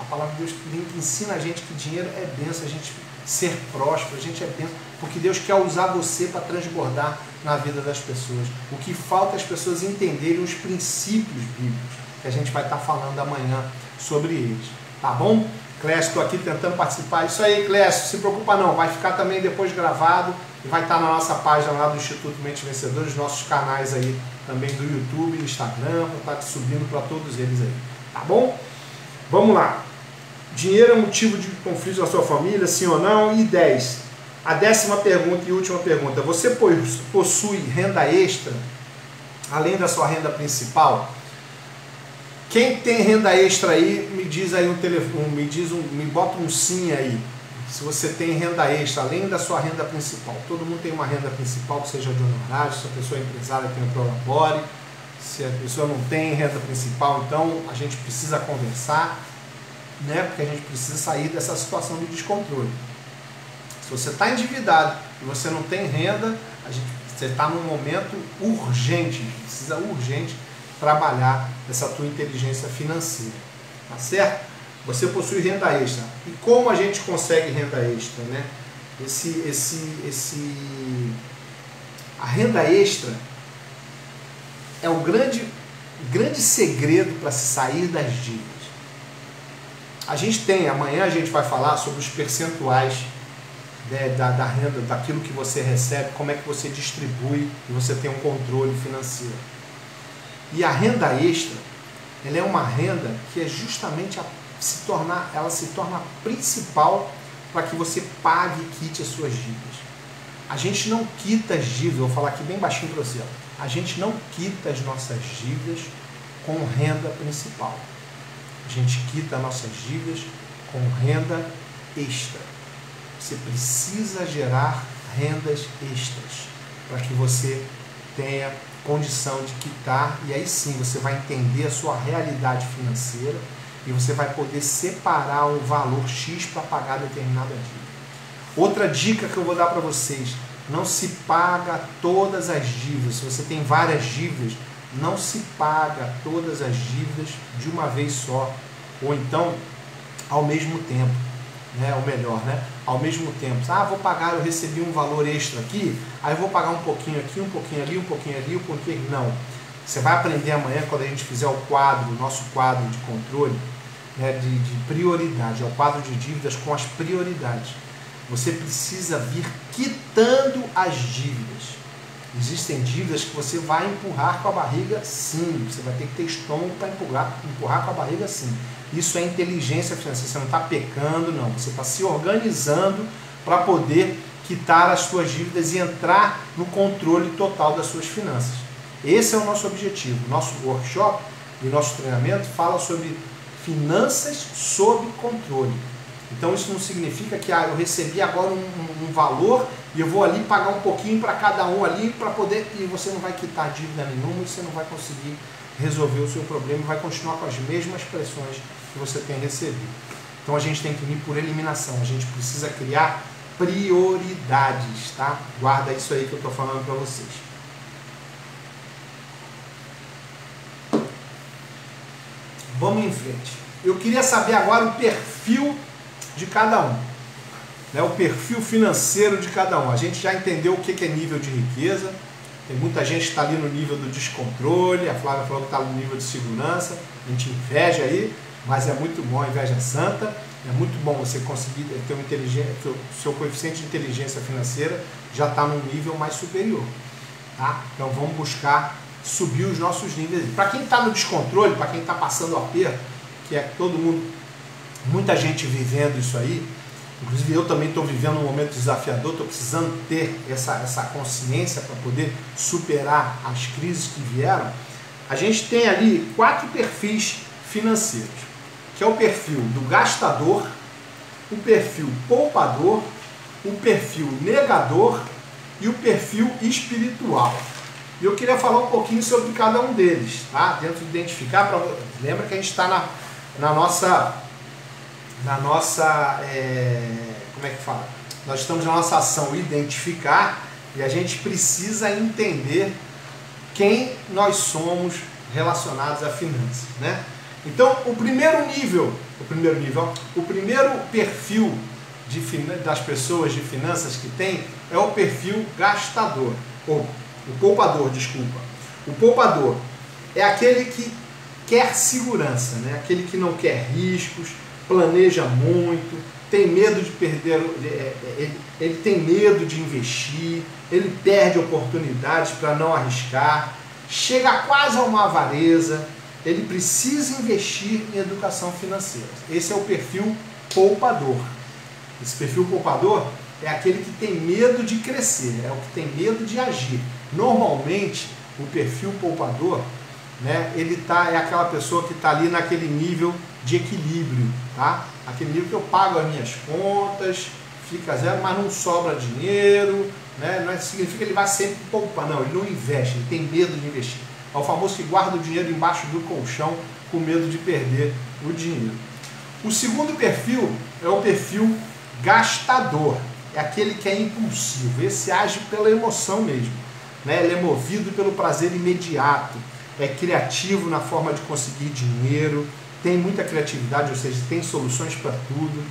A palavra de Deus ensina a gente que dinheiro é bênção, a gente ser próspero, a gente é bênção, porque Deus quer usar você para transbordar na vida das pessoas. O que falta é as pessoas entenderem os princípios bíblicos, que a gente vai estar falando amanhã sobre eles, tá bom? Clécio, estou aqui tentando participar. Isso aí, Clécio, se preocupa não, vai ficar também depois gravado e vai estar na nossa página lá do Instituto Mente Vencedora, os nossos canais aí também do YouTube, Instagram, vou estar subindo para todos eles aí, tá bom? Vamos lá. Dinheiro é motivo de conflito na sua família, sim ou não? E 10. A 10ª pergunta e última pergunta: você possui renda extra, além da sua renda principal? Quem tem renda extra aí, me diz aí um telefone, me bota um sim aí. Se você tem renda extra, além da sua renda principal. Todo mundo tem uma renda principal, que seja de honorário, se a pessoa é empresária, tem um prolabore. Se a pessoa não tem renda principal, então a gente precisa conversar, né? Porque a gente precisa sair dessa situação de descontrole. Se você está endividado e você não tem renda, você está num momento urgente, precisa urgente trabalhar essa tua inteligência financeira, tá certo? Você possui renda extra. E como a gente consegue renda extra, né? A renda extra é o grande segredo para se sair das dívidas. Amanhã a gente vai falar sobre os percentuais da renda, daquilo que você recebe, como é que você distribui e você tem um controle financeiro. E a renda extra, ela é uma renda que é justamente ela se torna a principal para que você pague e quite as suas dívidas. A gente não quita as dívidas, vou falar aqui bem baixinho para você, a gente não quita as nossas dívidas com renda principal. A gente quita nossas dívidas com renda extra. Você precisa gerar rendas extras para que você tenha condição de quitar, e aí sim você vai entender a sua realidade financeira e você vai poder separar um valor X para pagar determinada dívida. Outra dica que eu vou dar para vocês: não se paga todas as dívidas. Se você tem várias dívidas, não se paga todas as dívidas de uma vez só, ou então ao mesmo tempo, né? Ou melhor, né? Ao mesmo tempo. Vou pagar, eu recebi um valor extra aqui, aí eu vou pagar um pouquinho aqui, um pouquinho ali, um pouquinho ali, um pouquinho ali. Não. Você vai aprender amanhã, quando a gente fizer o nosso quadro de controle, né, de prioridade, é o quadro de dívidas com as prioridades. Você precisa vir quitando as dívidas. Existem dívidas que você vai empurrar com a barriga, sim. Você vai ter que ter estômago para empurrar com a barriga, sim. Isso é inteligência financeira. Você não está pecando, não. Você está se organizando para poder quitar as suas dívidas e entrar no controle total das suas finanças. Esse é o nosso objetivo. Nosso workshop e nosso treinamento fala sobre finanças sob controle. Então isso não significa que eu recebi agora um valor e eu vou ali pagar um pouquinho para cada um ali para poder, e você não vai quitar dívida nenhuma e você não vai conseguir resolver o seu problema e vai continuar com as mesmas pressões que você tem recebido. Então a gente tem que ir por eliminação, a gente precisa criar prioridades, tá? Guarda isso aí que eu estou falando para vocês. Vamos em frente. Eu queria saber agora o perfil de cada um, né? O perfil financeiro de cada um. A gente já entendeu o que é nível de riqueza. Tem muita gente que está ali no nível do descontrole. A Flávia falou que está no nível de segurança. A gente inveja aí, mas é muito bom, a inveja santa. É muito bom você conseguir ter uma inteligência, o seu coeficiente de inteligência financeira já está num nível mais superior, tá? Então vamos buscar subir os nossos níveis. Para quem está no descontrole, para quem está passando o aperto, que é todo mundo, muita gente vivendo isso aí, inclusive eu também estou vivendo um momento desafiador, estou precisando ter essa consciência para poder superar as crises que vieram. A gente tem ali 4 perfis financeiros, que é o perfil do gastador, o perfil poupador, o perfil negador e o perfil espiritual. E eu queria falar um pouquinho sobre cada um deles, tá? Dentro de identificar, lembra que a gente está na nossa, como é que fala? Nós estamos na nossa ação identificar e a gente precisa entender quem nós somos relacionados a finanças, né? Então, o primeiro perfil das pessoas de finanças que tem é o perfil gastador, ou o poupador, desculpa. O poupador é aquele que quer segurança, né? Aquele que não quer riscos, planeja muito, tem medo de perder, ele tem medo de investir, ele perde oportunidades para não arriscar, chega quase a uma avareza. Ele precisa investir em educação financeira. Esse é o perfil poupador. Esse perfil poupador é aquele que tem medo de crescer, é o que tem medo de agir. Normalmente, o perfil poupador, né, é aquela pessoa que está ali naquele nível de equilíbrio, tá? Aquele nível que eu pago as minhas contas, fica zero, mas não sobra dinheiro, né? Não significa que ele vai sempre poupar, não, ele não investe, ele tem medo de investir. É o famoso que guarda o dinheiro embaixo do colchão com medo de perder o dinheiro. O segundo perfil é o perfil gastador. É aquele que é impulsivo. Esse age pela emoção mesmo, né? Ele é movido pelo prazer imediato. É criativo na forma de conseguir dinheiro. Tem muita criatividade, ou seja, tem soluções para tudo.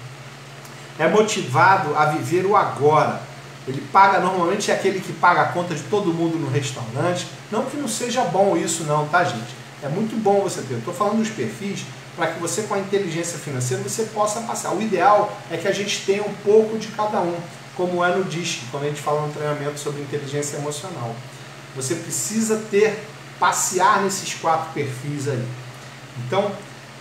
É motivado a viver o agora. Ele paga, normalmente é aquele que paga a conta de todo mundo no restaurante. Não que não seja bom isso não, tá, gente? É muito bom você ter. Eu estou falando dos perfis para que você, com a inteligência financeira, você possa passar. O ideal é que a gente tenha um pouco de cada um, como é no DISC, quando a gente fala no treinamento sobre inteligência emocional. Você precisa passear nesses 4 perfis aí. Então,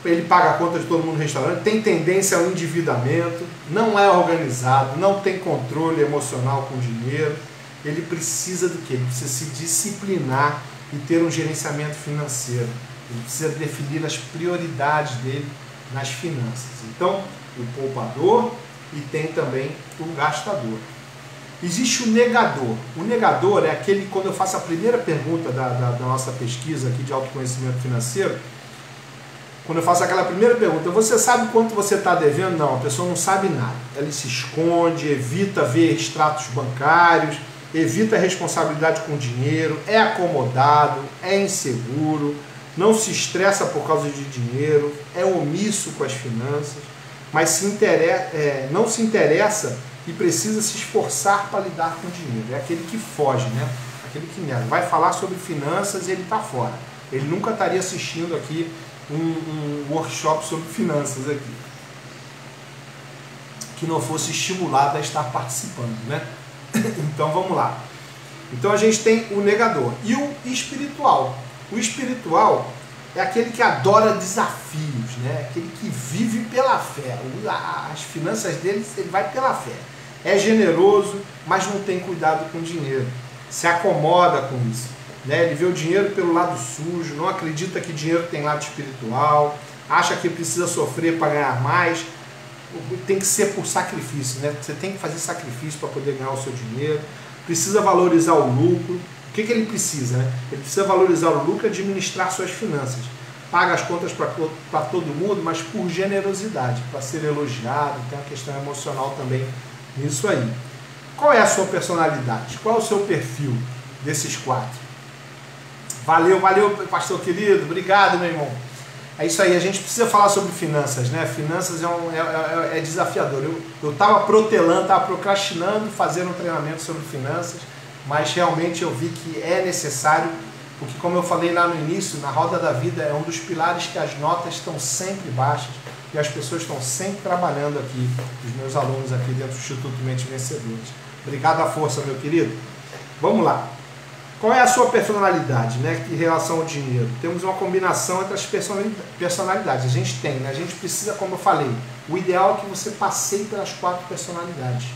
ele paga a conta de todo mundo no restaurante, tem tendência ao endividamento, não é organizado, não tem controle emocional com o dinheiro. Ele precisa do quê? Ele precisa se disciplinar e ter um gerenciamento financeiro. Ele precisa definir as prioridades dele nas finanças. Então, o poupador e tem também o gastador. Existe o negador. O negador é aquele, quando eu faço a primeira pergunta da nossa pesquisa aqui de autoconhecimento financeiro, quando eu faço aquela primeira pergunta, você sabe quanto você está devendo? Não, a pessoa não sabe nada. Ela se esconde, evita ver extratos bancários, evita a responsabilidade com o dinheiro, é acomodado, é inseguro, não se estressa por causa de dinheiro, é omisso com as finanças, mas não se interessa e precisa se esforçar para lidar com o dinheiro. É aquele que foge, né? Aquele que nega. Vai falar sobre finanças e ele está fora. Ele nunca estaria assistindo aqui um workshop sobre finanças aqui, que não fosse estimulado a estar participando, né? Então vamos lá. Então a gente tem o negador e o espiritual. O espiritual é aquele que adora desafios, né? Aquele que vive pela fé. As finanças dele, ele vai pela fé. É generoso, mas não tem cuidado com o dinheiro. Se acomoda com isso, né? Ele vê o dinheiro pelo lado sujo, não acredita que dinheiro tem lado espiritual, acha que precisa sofrer para ganhar mais. Tem que ser por sacrifício, né? Você tem que fazer sacrifício para poder ganhar o seu dinheiro. Precisa valorizar o lucro. O que ele precisa, né? Ele precisa valorizar o lucro e administrar suas finanças. Paga as contas para todo mundo, mas por generosidade, para ser elogiado. Tem uma questão emocional também nisso aí. Qual é a sua personalidade? Qual é o seu perfil desses 4? Valeu, pastor querido. Obrigado, meu irmão. É isso aí, a gente precisa falar sobre finanças, né? Finanças é desafiador. Eu estava protelando, estava procrastinando fazer um treinamento sobre finanças, mas realmente eu vi que é necessário, porque como eu falei lá no início, na roda da vida é um dos pilares que as notas estão sempre baixas e as pessoas estão sempre trabalhando aqui, os meus alunos aqui dentro do Instituto Mentes Vencedoras. Obrigado à força, meu querido. Vamos lá. Qual é a sua personalidade, né, em relação ao dinheiro? Temos uma combinação entre as personalidades. A gente tem, né? A gente precisa, como eu falei, o ideal é que você passeie pelas 4 personalidades.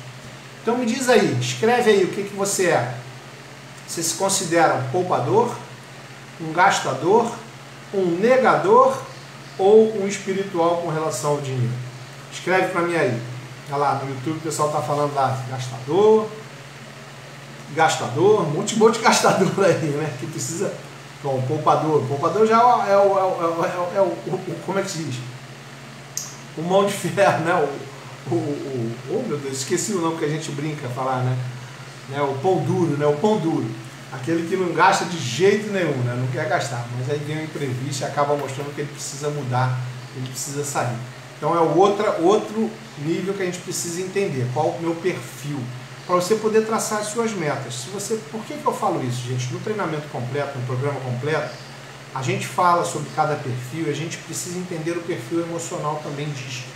Então me diz aí, escreve aí o que você é. Você se considera um poupador, um gastador, um negador ou um espiritual com relação ao dinheiro? Escreve para mim aí. Olha lá, no YouTube o pessoal está falando lá, gastador, um monte de gastador aí, né? Que precisa. Bom, poupador. Poupador já é o como é que se diz? O mão de ferro, né? Oh meu Deus, esqueci o nome que a gente brinca a falar, né? O pão duro, né? O pão duro. Aquele que não gasta de jeito nenhum, né? Não quer gastar, mas aí vem um imprevisto e acaba mostrando que ele precisa mudar, ele precisa sair. Então é outro nível que a gente precisa entender. Qual o meu perfil? Para você poder traçar as suas metas. Por que eu falo isso, gente? No treinamento completo, no programa completo, a gente fala sobre cada perfil e a gente precisa entender o perfil emocional também disto.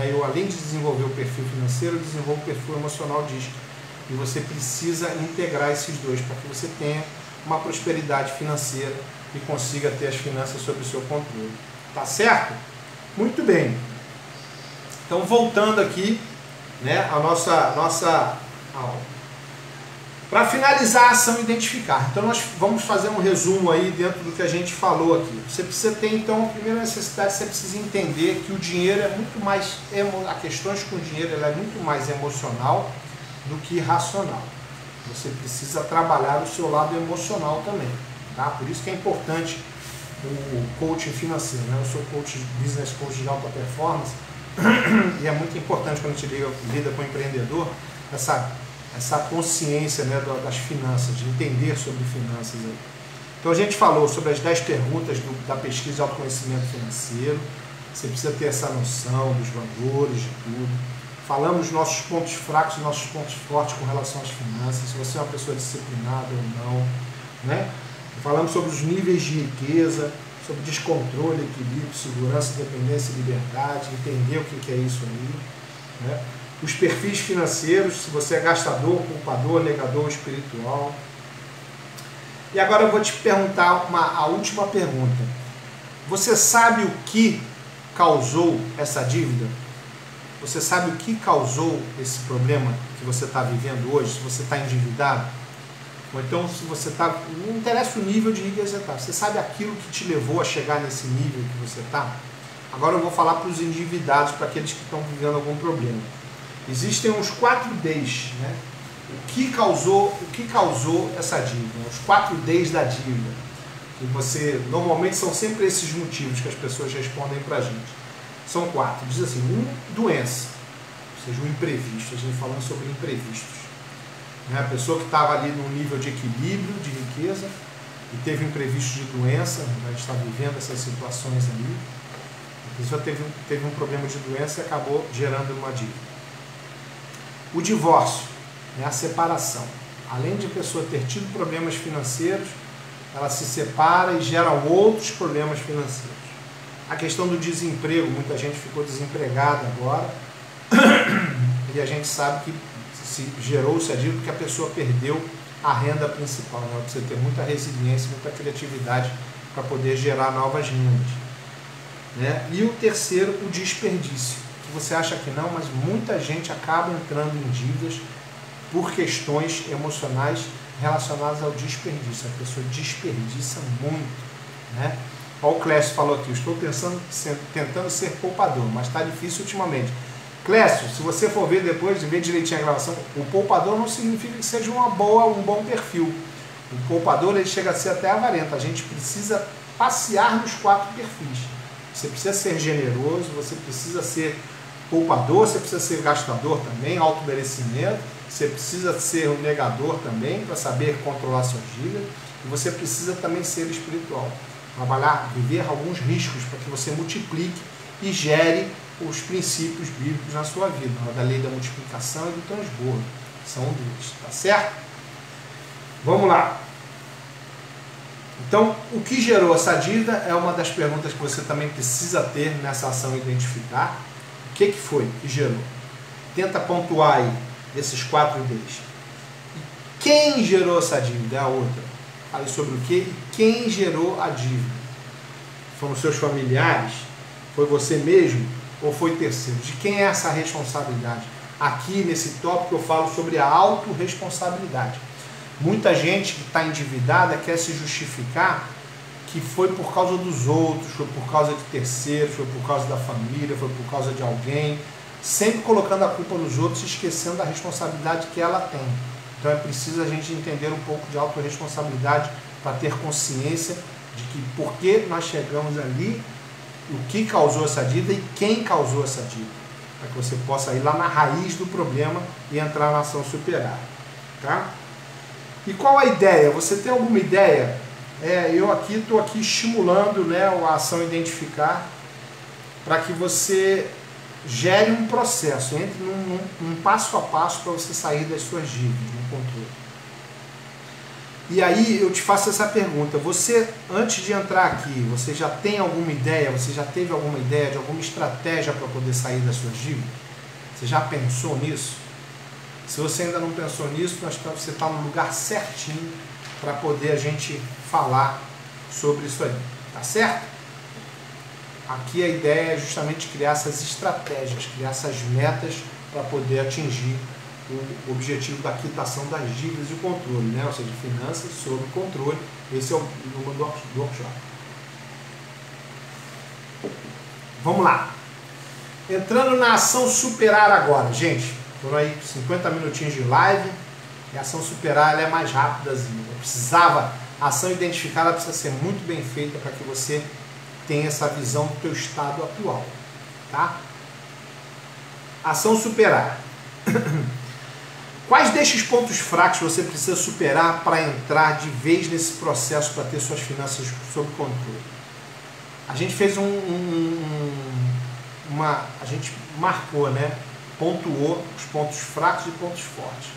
Eu, além de desenvolver o perfil financeiro, eu desenvolvo o perfil emocional disto. E você precisa integrar esses dois para que você tenha uma prosperidade financeira e consiga ter as finanças sob o seu controle. Tá certo? Muito bem. Então, voltando aqui, né, a nossa aula. Para finalizar a ação identificar. Então nós vamos fazer um resumo aí dentro do que a gente falou aqui. Você precisa ter então, a primeira necessidade, você precisa entender que o dinheiro é muito mais, a questões com o dinheiro ela é muito mais emocional do que racional. Você precisa trabalhar o seu lado emocional também, tá? Por isso que é importante o coaching financeiro, né? Eu sou business coach de alta performance e é muito importante quando a gente lida com o empreendedor essa consciência, né, das finanças, de entender sobre finanças aí. Então a gente falou sobre as 10 perguntas da pesquisa de autoconhecimento financeiro. Você precisa ter essa noção dos valores, de tudo. Falamos dos nossos pontos fracos e nossos pontos fortes com relação às finanças, se você é uma pessoa disciplinada ou não, né? Falamos sobre os níveis de riqueza, sobre descontrole, equilíbrio, segurança, independência e liberdade, entender o que é isso aí, né? Os perfis financeiros, se você é gastador, poupador, negador, espiritual. E agora eu vou te perguntar a última pergunta. Você sabe o que causou essa dívida? Você sabe o que causou esse problema que você está vivendo hoje? Se você está endividado? Ou então, se você está... Não interessa o nível de riqueza que você está. Você sabe aquilo que te levou a chegar nesse nível que você está? Agora eu vou falar para os endividados, para aqueles que estão vivendo algum problema. Existem uns 4 Ds, né? O que causou essa dívida? Os 4 Ds da dívida. Que normalmente são sempre esses motivos que as pessoas respondem para a gente. São 4. Diz assim, 1, doença. Ou seja, um imprevisto. A gente falando sobre imprevistos. Né? A pessoa que estava ali num nível de equilíbrio, de riqueza, e teve um imprevisto de doença, a gente está vivendo essas situações ali. A pessoa teve um problema de doença e acabou gerando uma dívida. O divórcio, né, a separação. Além de a pessoa ter tido problemas financeiros, ela se separa e gera outros problemas financeiros. A questão do desemprego, muita gente ficou desempregada agora, e a gente sabe que gerou-se a dívida porque a pessoa perdeu a renda principal, né? Você ter muita resiliência, muita criatividade para poder gerar novas rendas, né? E o terceiro, o desperdício, que você acha que não, mas muita gente acaba entrando em dívidas por questões emocionais relacionadas ao desperdício. A pessoa desperdiça muito, né? Olha o Clécio falou aqui, estou tentando ser poupador, mas está difícil ultimamente. Clécio, se você for ver depois, ver direitinho a gravação, o poupador não significa que seja um bom perfil. O poupador, ele chega a ser até avarento. A gente precisa passear nos 4 perfis. Você precisa ser generoso, você precisa ser poupador, você precisa ser gastador também, automerecimento, você precisa ser um negador também, para saber controlar suas dívidas, e você precisa também ser espiritual. Trabalhar, viver alguns riscos para que você multiplique e gere os princípios bíblicos na sua vida, da lei da multiplicação e do transbordo. São dois, tá certo? Vamos lá. Então, o que gerou essa dívida é uma das perguntas que você também precisa ter nessa ação identificar. O que foi que gerou? Tenta pontuar aí esses 4 Ds. E quem gerou essa dívida é a outra. Fale sobre o que e quem gerou a dívida. Foram seus familiares? Foi você mesmo? Ou foi terceiro? De quem é essa responsabilidade? Aqui nesse tópico eu falo sobre a autorresponsabilidade. Muita gente que está endividada quer se justificar que foi por causa dos outros, foi por causa de terceiros, foi por causa da família, foi por causa de alguém, sempre colocando a culpa nos outros e esquecendo da responsabilidade que ela tem. Então é preciso a gente entender um pouco de autorresponsabilidade para ter consciência de que por que nós chegamos ali, o que causou essa dívida e quem causou essa dívida, para que você possa ir lá na raiz do problema e entrar na ação superar, tá? E qual a ideia? Você tem alguma ideia? Eu estou aqui estimulando, né, a ação identificar para que você gere um processo, entre num passo a passo para você sair das suas dívidas, no controle. E aí eu te faço essa pergunta, você, antes de entrar aqui, você já tem alguma ideia, você já teve alguma ideia de alguma estratégia para poder sair das suas dívidas? Você já pensou nisso? Se você ainda não pensou nisso, você está no lugar certinho para poder a gente falar sobre isso aí, tá certo? Aqui a ideia é justamente criar essas estratégias, criar essas metas para poder atingir o objetivo da quitação das dívidas e o controle, né? Ou seja, finanças sob controle. Esse é o número do workshop. Vamos lá. Entrando na ação superar agora, gente. Foram aí 50 minutinhos de live. E a ação superar ela é mais rápidazinha. A ação identificada precisa ser muito bem feita para que você tenha essa visão do teu estado atual, tá? Ação superar. Quais destes pontos fracos você precisa superar para entrar de vez nesse processo para ter suas finanças sob controle? A gente fez a gente marcou, né? Pontuou os pontos fracos e pontos fortes.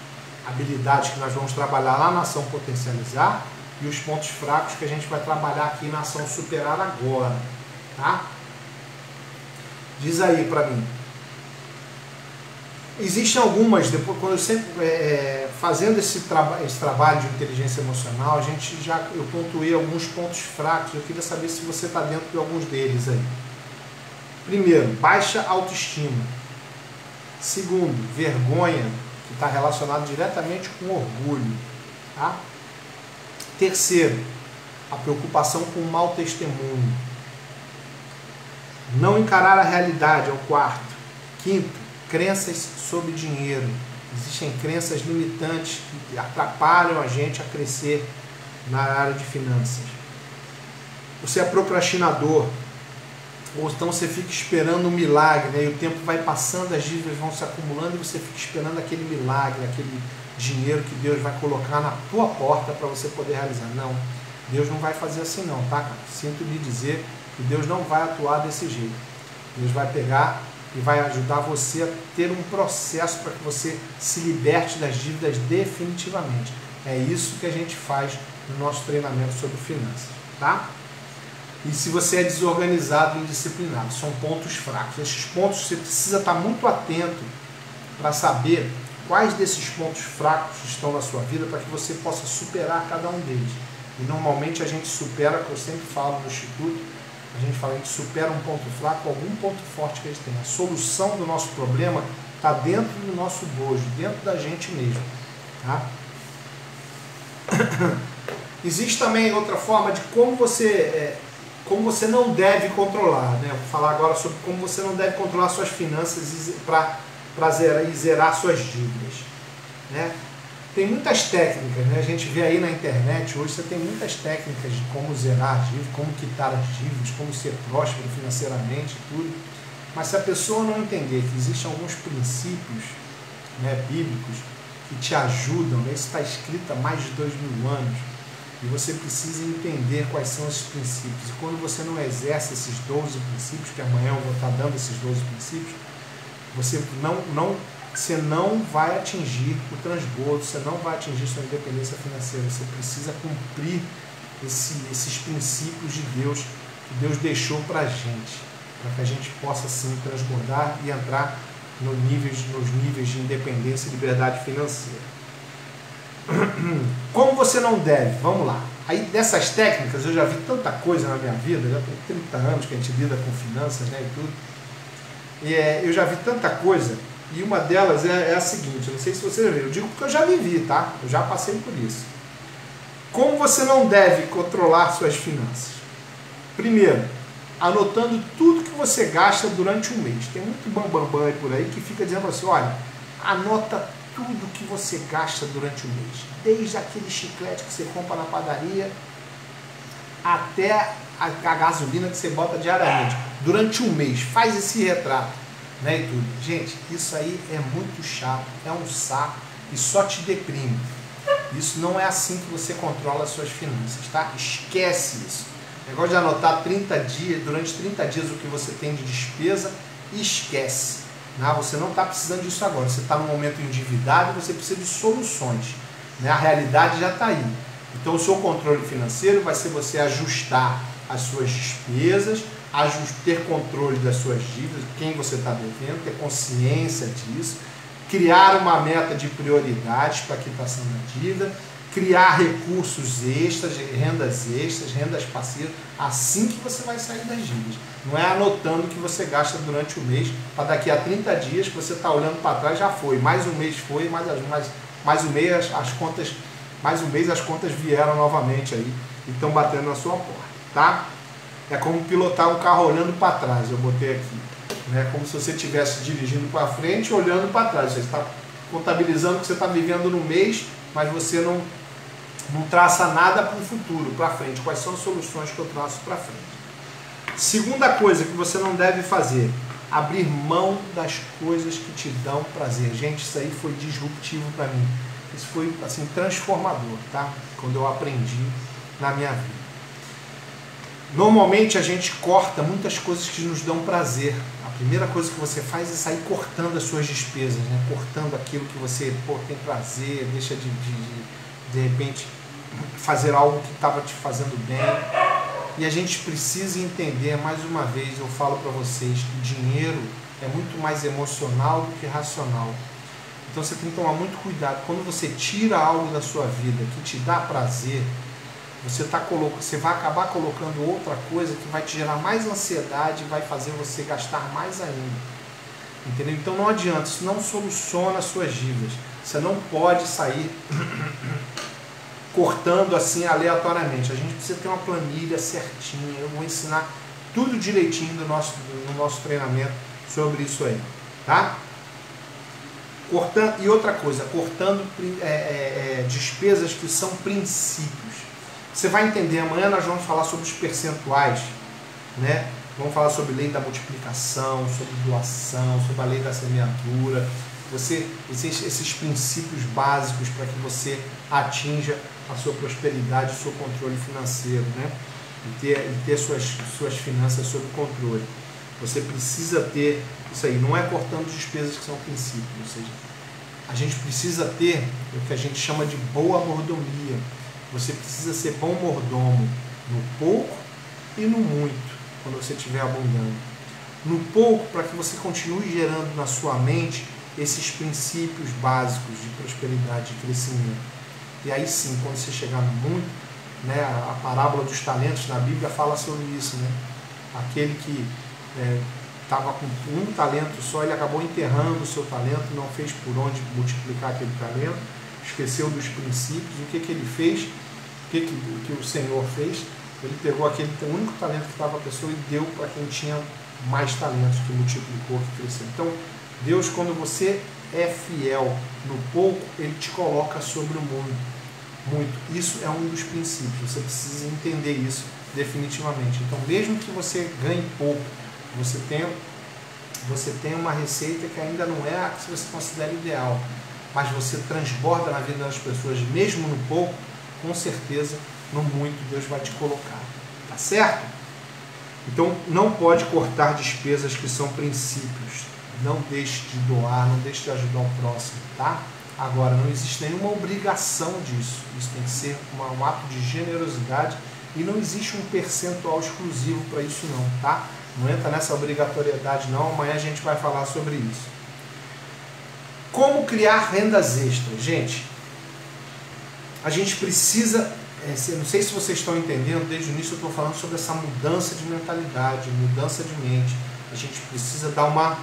Habilidades que nós vamos trabalhar lá na ação potencializar e os pontos fracos que a gente vai trabalhar aqui na ação superar agora, tá? Diz aí para mim. Existem algumas, depois, quando eu sempre fazendo esse trabalho de inteligência emocional, eu pontuei alguns pontos fracos. Eu queria saber se você está dentro de alguns deles aí. Primeiro, baixa autoestima. Segundo, vergonha, que está relacionado diretamente com orgulho, tá? Terceiro, a preocupação com o mau testemunho. Não encarar a realidade é o quarto. Quinto, crenças sobre dinheiro. Existem crenças limitantes que atrapalham a gente a crescer na área de finanças. Você é procrastinador, ou então você fica esperando um milagre, né? E o tempo vai passando, as dívidas vão se acumulando e você fica esperando aquele milagre, aquele dinheiro que Deus vai colocar na tua porta para você poder realizar. Não, Deus não vai fazer assim não, tá, cara? Sinto lhe dizer que Deus não vai atuar desse jeito. Deus vai pegar e vai ajudar você a ter um processo para que você se liberte das dívidas definitivamente. É isso que a gente faz no nosso treinamento sobre finanças, tá? E se você é desorganizado e indisciplinado, são pontos fracos. Esses pontos você precisa estar muito atento para saber quais desses pontos fracos estão na sua vida para que você possa superar cada um deles. E normalmente a gente supera, que eu sempre falo no Instituto, a gente supera um ponto fraco, algum ponto forte que a gente tem. A solução do nosso problema está dentro do nosso bojo, dentro da gente mesmo. Tá? Existe também outra forma de como você não deve controlar. Né? Vou falar agora sobre como você não deve controlar suas finanças para zerar suas dívidas. Né? Tem muitas técnicas, né? A gente vê aí na internet, hoje você tem muitas técnicas de como zerar as dívidas, como quitar as dívidas, como ser próspero financeiramente e tudo. Mas se a pessoa não entender que existem alguns princípios, né, bíblicos que te ajudam, né? Isso está escrito há mais de 2000 anos, e você precisa entender quais são esses princípios. E quando você não exerce esses 12 princípios, que amanhã eu vou estar dando esses 12 princípios, você não vai atingir o transbordo, você não vai atingir sua independência financeira. Você precisa cumprir esses princípios de Deus, que Deus deixou para a gente, para que a gente possa sim transbordar e entrar nos níveis de independência e liberdade financeira. Como você não deve? Vamos lá. Aí dessas técnicas eu já vi tanta coisa na minha vida, já tem 30 anos que a gente lida com finanças, né, e tudo. E eu já vi tanta coisa, e uma delas é a seguinte, eu não sei se você já viu, eu digo porque eu já vivi, tá? Eu já passei por isso. Como você não deve controlar suas finanças? Primeiro, anotando tudo que você gasta durante um mês. Tem muito bambambam aí por aí que fica dizendo assim, olha, anota tudo que você gasta durante o mês, desde aquele chiclete que você compra na padaria até a gasolina que você bota diariamente, durante um mês. Faz esse retrato, né, e tudo. Gente, isso aí é muito chato, é um saco e só te deprime. Isso não é assim que você controla as suas finanças, tá? Esquece isso. O negócio de anotar 30 dias, durante 30 dias o que você tem de despesa, esquece. Não, você não está precisando disso agora, você está num momento endividado e você precisa de soluções, né? A realidade já está aí. Então o seu controle financeiro vai ser você ajustar as suas despesas, ter controle das suas dívidas, quem você está devendo, ter consciência disso, criar uma meta de prioridades para a quitação da dívida, criar recursos extras, rendas passivas, assim que você vai sair das dívidas. Não é anotando o que você gasta durante o mês, para daqui a 30 dias que você está olhando para trás, já foi, mais um mês foi, mais um mês as contas vieram novamente aí e estão batendo na sua porta, tá? É como pilotar um carro olhando para trás, eu botei aqui, né? Como se você estivesse dirigindo para frente e olhando para trás, você está contabilizando o que você está vivendo no mês, mas você não traça nada para o futuro, para frente. Quais são as soluções que eu traço para frente? Segunda coisa que você não deve fazer, abrir mão das coisas que te dão prazer. Gente, isso aí foi disruptivo para mim. Isso foi assim transformador, tá? Quando eu aprendi na minha vida. Normalmente a gente corta muitas coisas que nos dão prazer. A primeira coisa que você faz é sair cortando as suas despesas, né? Cortando aquilo que você tem prazer, deixa de repente fazer algo que estava te fazendo bem. E a gente precisa entender, mais uma vez eu falo para vocês, que o dinheiro é muito mais emocional do que racional. Então você tem que tomar muito cuidado. Quando você tira algo da sua vida que te dá prazer, você vai acabar colocando outra coisa que vai te gerar mais ansiedade e vai fazer você gastar mais ainda. Entendeu? Então não adianta, isso não soluciona as suas dívidas. Você não pode sair cortando assim aleatoriamente. A gente precisa ter uma planilha certinha. Eu vou ensinar tudo direitinho no nosso treinamento sobre isso aí, tá? Cortando, e outra coisa, cortando despesas que são princípios. Você vai entender, amanhã nós vamos falar sobre os percentuais, né? Vamos falar sobre lei da multiplicação, sobre doação, sobre a lei da semeadura. Esses princípios básicos para que você atinja a sua prosperidade, o seu controle financeiro, né? E ter suas finanças sob controle. Você precisa ter isso aí, não é cortando despesas que são princípios, ou seja, a gente precisa ter o que a gente chama de boa mordomia. Você precisa ser bom mordomo no pouco e no muito, quando você estiver abundando. No pouco, para que você continue gerando na sua mente esses princípios básicos de prosperidade e crescimento. E aí sim, quando você chegar no muito, né, a parábola dos talentos na Bíblia fala sobre isso, né? Aquele que estava com um talento só, ele acabou enterrando o seu talento, não fez por onde multiplicar aquele talento, esqueceu dos princípios. O que ele fez? O que o Senhor fez? Ele pegou aquele único talento que estava a pessoa e deu para quem tinha mais talentos, que multiplicou, que cresceu. Então, Deus, quando você é fiel no pouco, Ele te coloca sobre o mundo muito. Isso é um dos princípios, você precisa entender isso definitivamente. Então, mesmo que você ganhe pouco, você tem uma receita que ainda não é a que você considera ideal, mas você transborda na vida das pessoas, mesmo no pouco, com certeza, no muito Deus vai te colocar. Tá certo? Então, não pode cortar despesas que são princípios. Não deixe de doar, não deixe de ajudar o próximo, tá? Agora, não existe nenhuma obrigação disso. Isso tem que ser um ato de generosidade e não existe um percentual exclusivo para isso não, tá? Não entra nessa obrigatoriedade não, amanhã a gente vai falar sobre isso. Como criar rendas extras? Gente, a gente precisa, não sei se vocês estão entendendo, desde o início eu estou falando sobre essa mudança de mentalidade, mudança de mente. A gente precisa dar uma...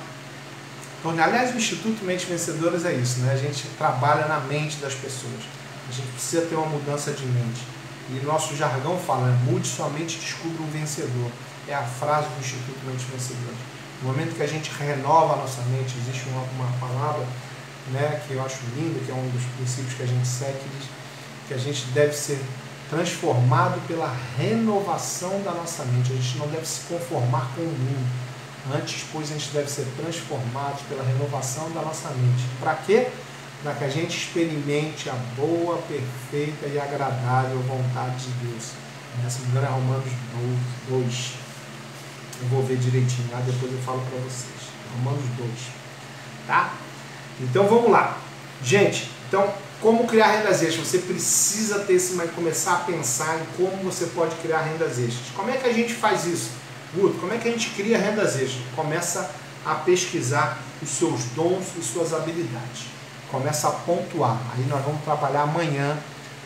Aliás, o Instituto Mentes Vencedoras é isso, né? A gente trabalha na mente das pessoas. A gente precisa ter uma mudança de mente. E nosso jargão fala, né? Mude sua mente e descubra um vencedor. É a frase do Instituto Mentes Vencedoras. No momento que a gente renova a nossa mente, existe uma palavra, né, que eu acho linda, que é um dos princípios que a gente segue, que diz que a gente deve ser transformado pela renovação da nossa mente. A gente não deve se conformar com o mundo. Antes, pois, a gente deve ser transformados pela renovação da nossa mente. Para quê? Para que a gente experimente a boa, perfeita e agradável vontade de Deus. Se não me engano, é Romanos 2. Eu vou ver direitinho lá, depois eu falo para vocês. Romanos 2. Tá? Então, vamos lá. Gente, então, como criar rendas extras? Você precisa começar a pensar em como você pode criar rendas extras. Como é que a gente faz isso? Guto, como é que a gente cria rendas extras? Começa a pesquisar os seus dons e suas habilidades. Começa a pontuar. Aí nós vamos trabalhar amanhã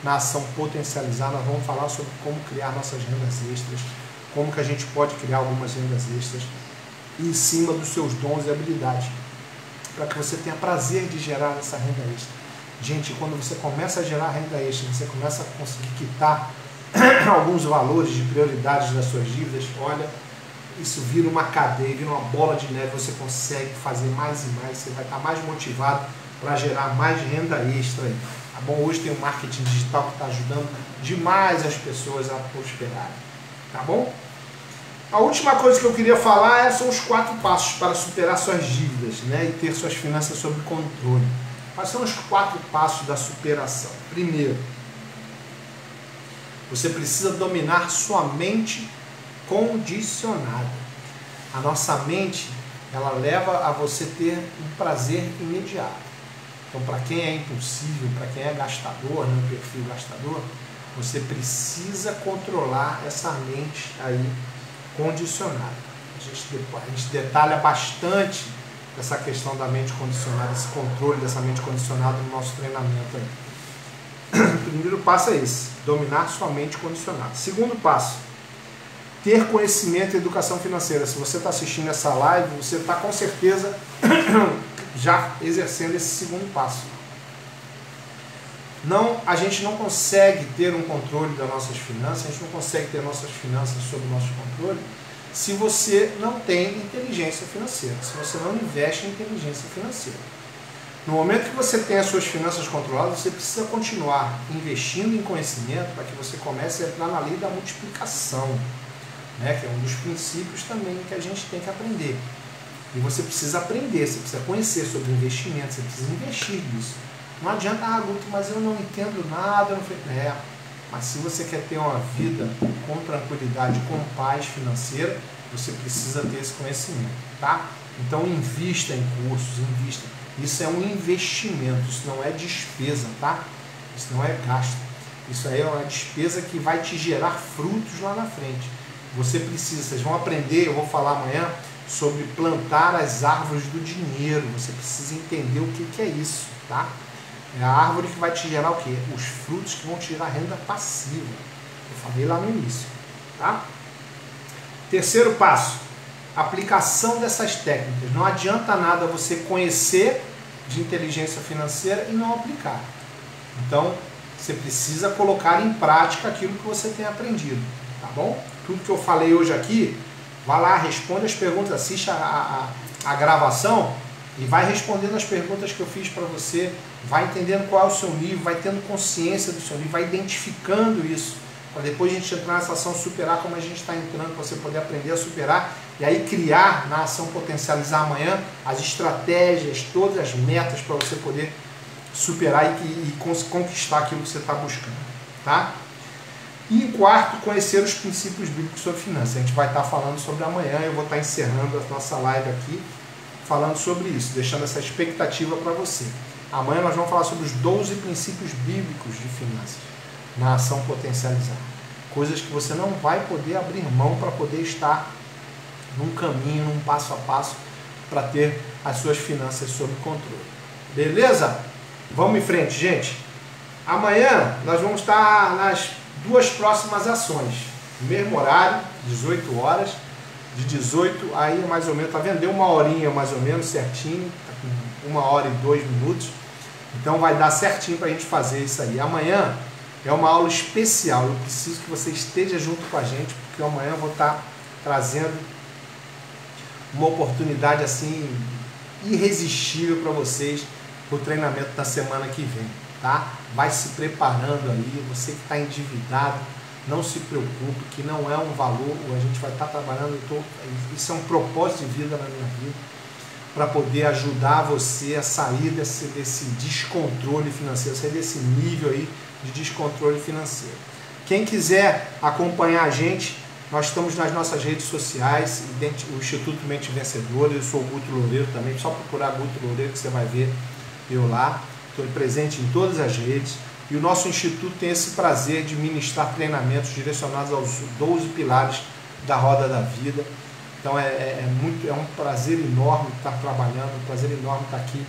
na ação potencializar. Nós vamos falar sobre como criar nossas rendas extras, como que a gente pode criar algumas rendas extras em cima dos seus dons e habilidades, para que você tenha prazer de gerar essa renda extra. Gente, quando você começa a gerar renda extra, você começa a conseguir quitar alguns valores de prioridades das suas dívidas, olha, isso vira uma cadeia, vira uma bola de neve, você consegue fazer mais e mais, você vai estar mais motivado para gerar mais renda extra aí, tá bom? Hoje tem o marketing digital que está ajudando demais as pessoas a prosperarem, tá bom? A última coisa que eu queria falar são os 4 passos para superar suas dívidas, né, e ter suas finanças sob controle. Quais são os 4 passos da superação? Primeiro, você precisa dominar sua mente condicionada. A nossa mente, ela leva a você ter um prazer imediato. Então, para quem é impulsivo, para quem é gastador, né, um perfil gastador, você precisa controlar essa mente aí condicionada. A gente detalha bastante essa questão da mente condicionada, esse controle dessa mente condicionada no nosso treinamento aí. O primeiro passo é esse, dominar sua mente condicionada. Segundo passo, ter conhecimento e educação financeira. Se você está assistindo essa live, você está com certeza já exercendo esse segundo passo. A gente não consegue ter um controle das nossas finanças, a gente não consegue ter nossas finanças sob nosso controle se você não tem inteligência financeira, se você não investe em inteligência financeira. No momento que você tem as suas finanças controladas, você precisa continuar investindo em conhecimento para que você comece a entrar na lei da multiplicação, né, que é um dos princípios também que a gente tem que aprender. E você precisa aprender, você precisa conhecer sobre investimento, você precisa investir nisso. Não adianta, Guto, mas eu não entendo nada. Mas se você quer ter uma vida com tranquilidade, com paz financeira, você precisa ter esse conhecimento, tá? Então invista em cursos, invista. Isso é um investimento, isso não é despesa, tá? Isso não é gasto. Isso aí é uma despesa que vai te gerar frutos lá na frente. Você precisa, vocês vão aprender, eu vou falar amanhã, sobre plantar as árvores do dinheiro. Você precisa entender o que é isso, tá? É a árvore que vai te gerar o quê? Os frutos que vão te gerar renda passiva. Eu falei lá no início, tá? Terceiro passo, aplicação dessas técnicas. Não adianta nada você conhecer de inteligência financeira e não aplicar. Então, você precisa colocar em prática aquilo que você tem aprendido, tá bom? Tudo que eu falei hoje aqui, vai lá, responde as perguntas, assiste a gravação e vai respondendo as perguntas que eu fiz para você, vai entendendo qual é o seu nível, vai tendo consciência do seu nível, vai identificando isso, para depois a gente entrar nessa ação superar como a gente está entrando, para você poder aprender a superar e aí criar na ação potencializar amanhã as estratégias, todas as metas para você poder superar e conquistar aquilo que você está buscando, tá? E em quarto, conhecer os princípios bíblicos sobre finanças. A gente vai estar falando sobre amanhã, eu vou estar encerrando a nossa live aqui, falando sobre isso, deixando essa expectativa para você. Amanhã nós vamos falar sobre os 12 princípios bíblicos de finanças na ação potencializar. Coisas que você não vai poder abrir mão para poder estar num caminho, num passo a passo, para ter as suas finanças sob controle. Beleza? Vamos em frente, gente. Amanhã nós vamos estar nas duas próximas ações. Mesmo horário, 18 horas. De 18 aí mais ou menos, tá vendo? Deu uma horinha mais ou menos certinho, tá com 1 hora e 2 minutos. Então vai dar certinho para a gente fazer isso aí. Amanhã é uma aula especial. Eu preciso que você esteja junto com a gente, porque amanhã eu vou estar trazendo uma oportunidade assim irresistível para vocês o treinamento da semana que vem, tá? Vai se preparando aí, você que está endividado, não se preocupe, que não é um valor, a gente vai estar trabalhando, isso é um propósito de vida na minha vida, para poder ajudar você a sair desse descontrole financeiro, sair desse nível aí de descontrole financeiro. Quem quiser acompanhar a gente, nós estamos nas nossas redes sociais, o Instituto Mente Vencedora, eu sou o Guto Loureiro também, só procurar Guto Loureiro que você vai ver eu lá, estou presente em todas as redes, e o nosso Instituto tem esse prazer de ministrar treinamentos direcionados aos 12 pilares da Roda da Vida. Então é um prazer enorme estar trabalhando, um prazer enorme estar aqui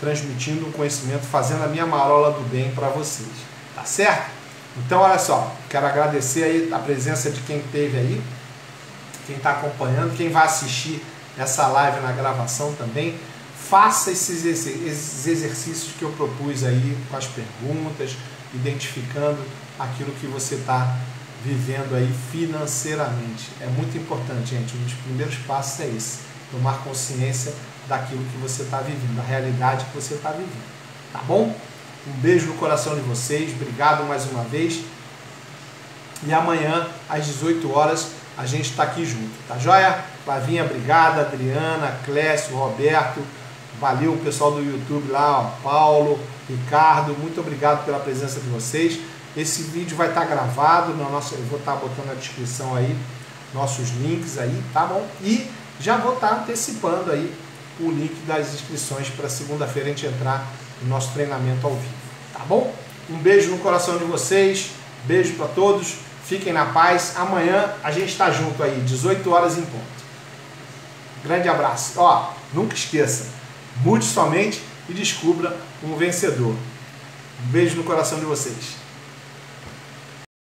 transmitindo um conhecimento, fazendo a minha marola do bem para vocês, tá certo? Então olha só, quero agradecer aí a presença de quem esteve aí, quem está acompanhando, quem vai assistir essa live na gravação também. Faça esses exercícios que eu propus aí com as perguntas, identificando aquilo que você está vivendo aí financeiramente. É muito importante, gente. Um dos primeiros passos é esse, tomar consciência daquilo que você está vivendo, da realidade que você está vivendo. Tá bom? Um beijo no coração de vocês, obrigado mais uma vez. E amanhã, às 18 horas, a gente está aqui junto, tá joia? Flavinha, obrigada, Adriana, Clécio, Roberto, valeu o pessoal do YouTube lá, ó, Paulo, Ricardo, muito obrigado pela presença de vocês. Esse vídeo vai estar gravado, eu vou estar botando na descrição aí, nossos links aí, tá bom? E já vou estar antecipando aí o link das inscrições para segunda-feira a gente entrar no nosso treinamento ao vivo, tá bom? Um beijo no coração de vocês, beijo para todos, fiquem na paz. Amanhã a gente está junto aí, 18 horas em ponto. Grande abraço. Ó, nunca esqueça, mude sua mente e descubra um vencedor. Um beijo no coração de vocês.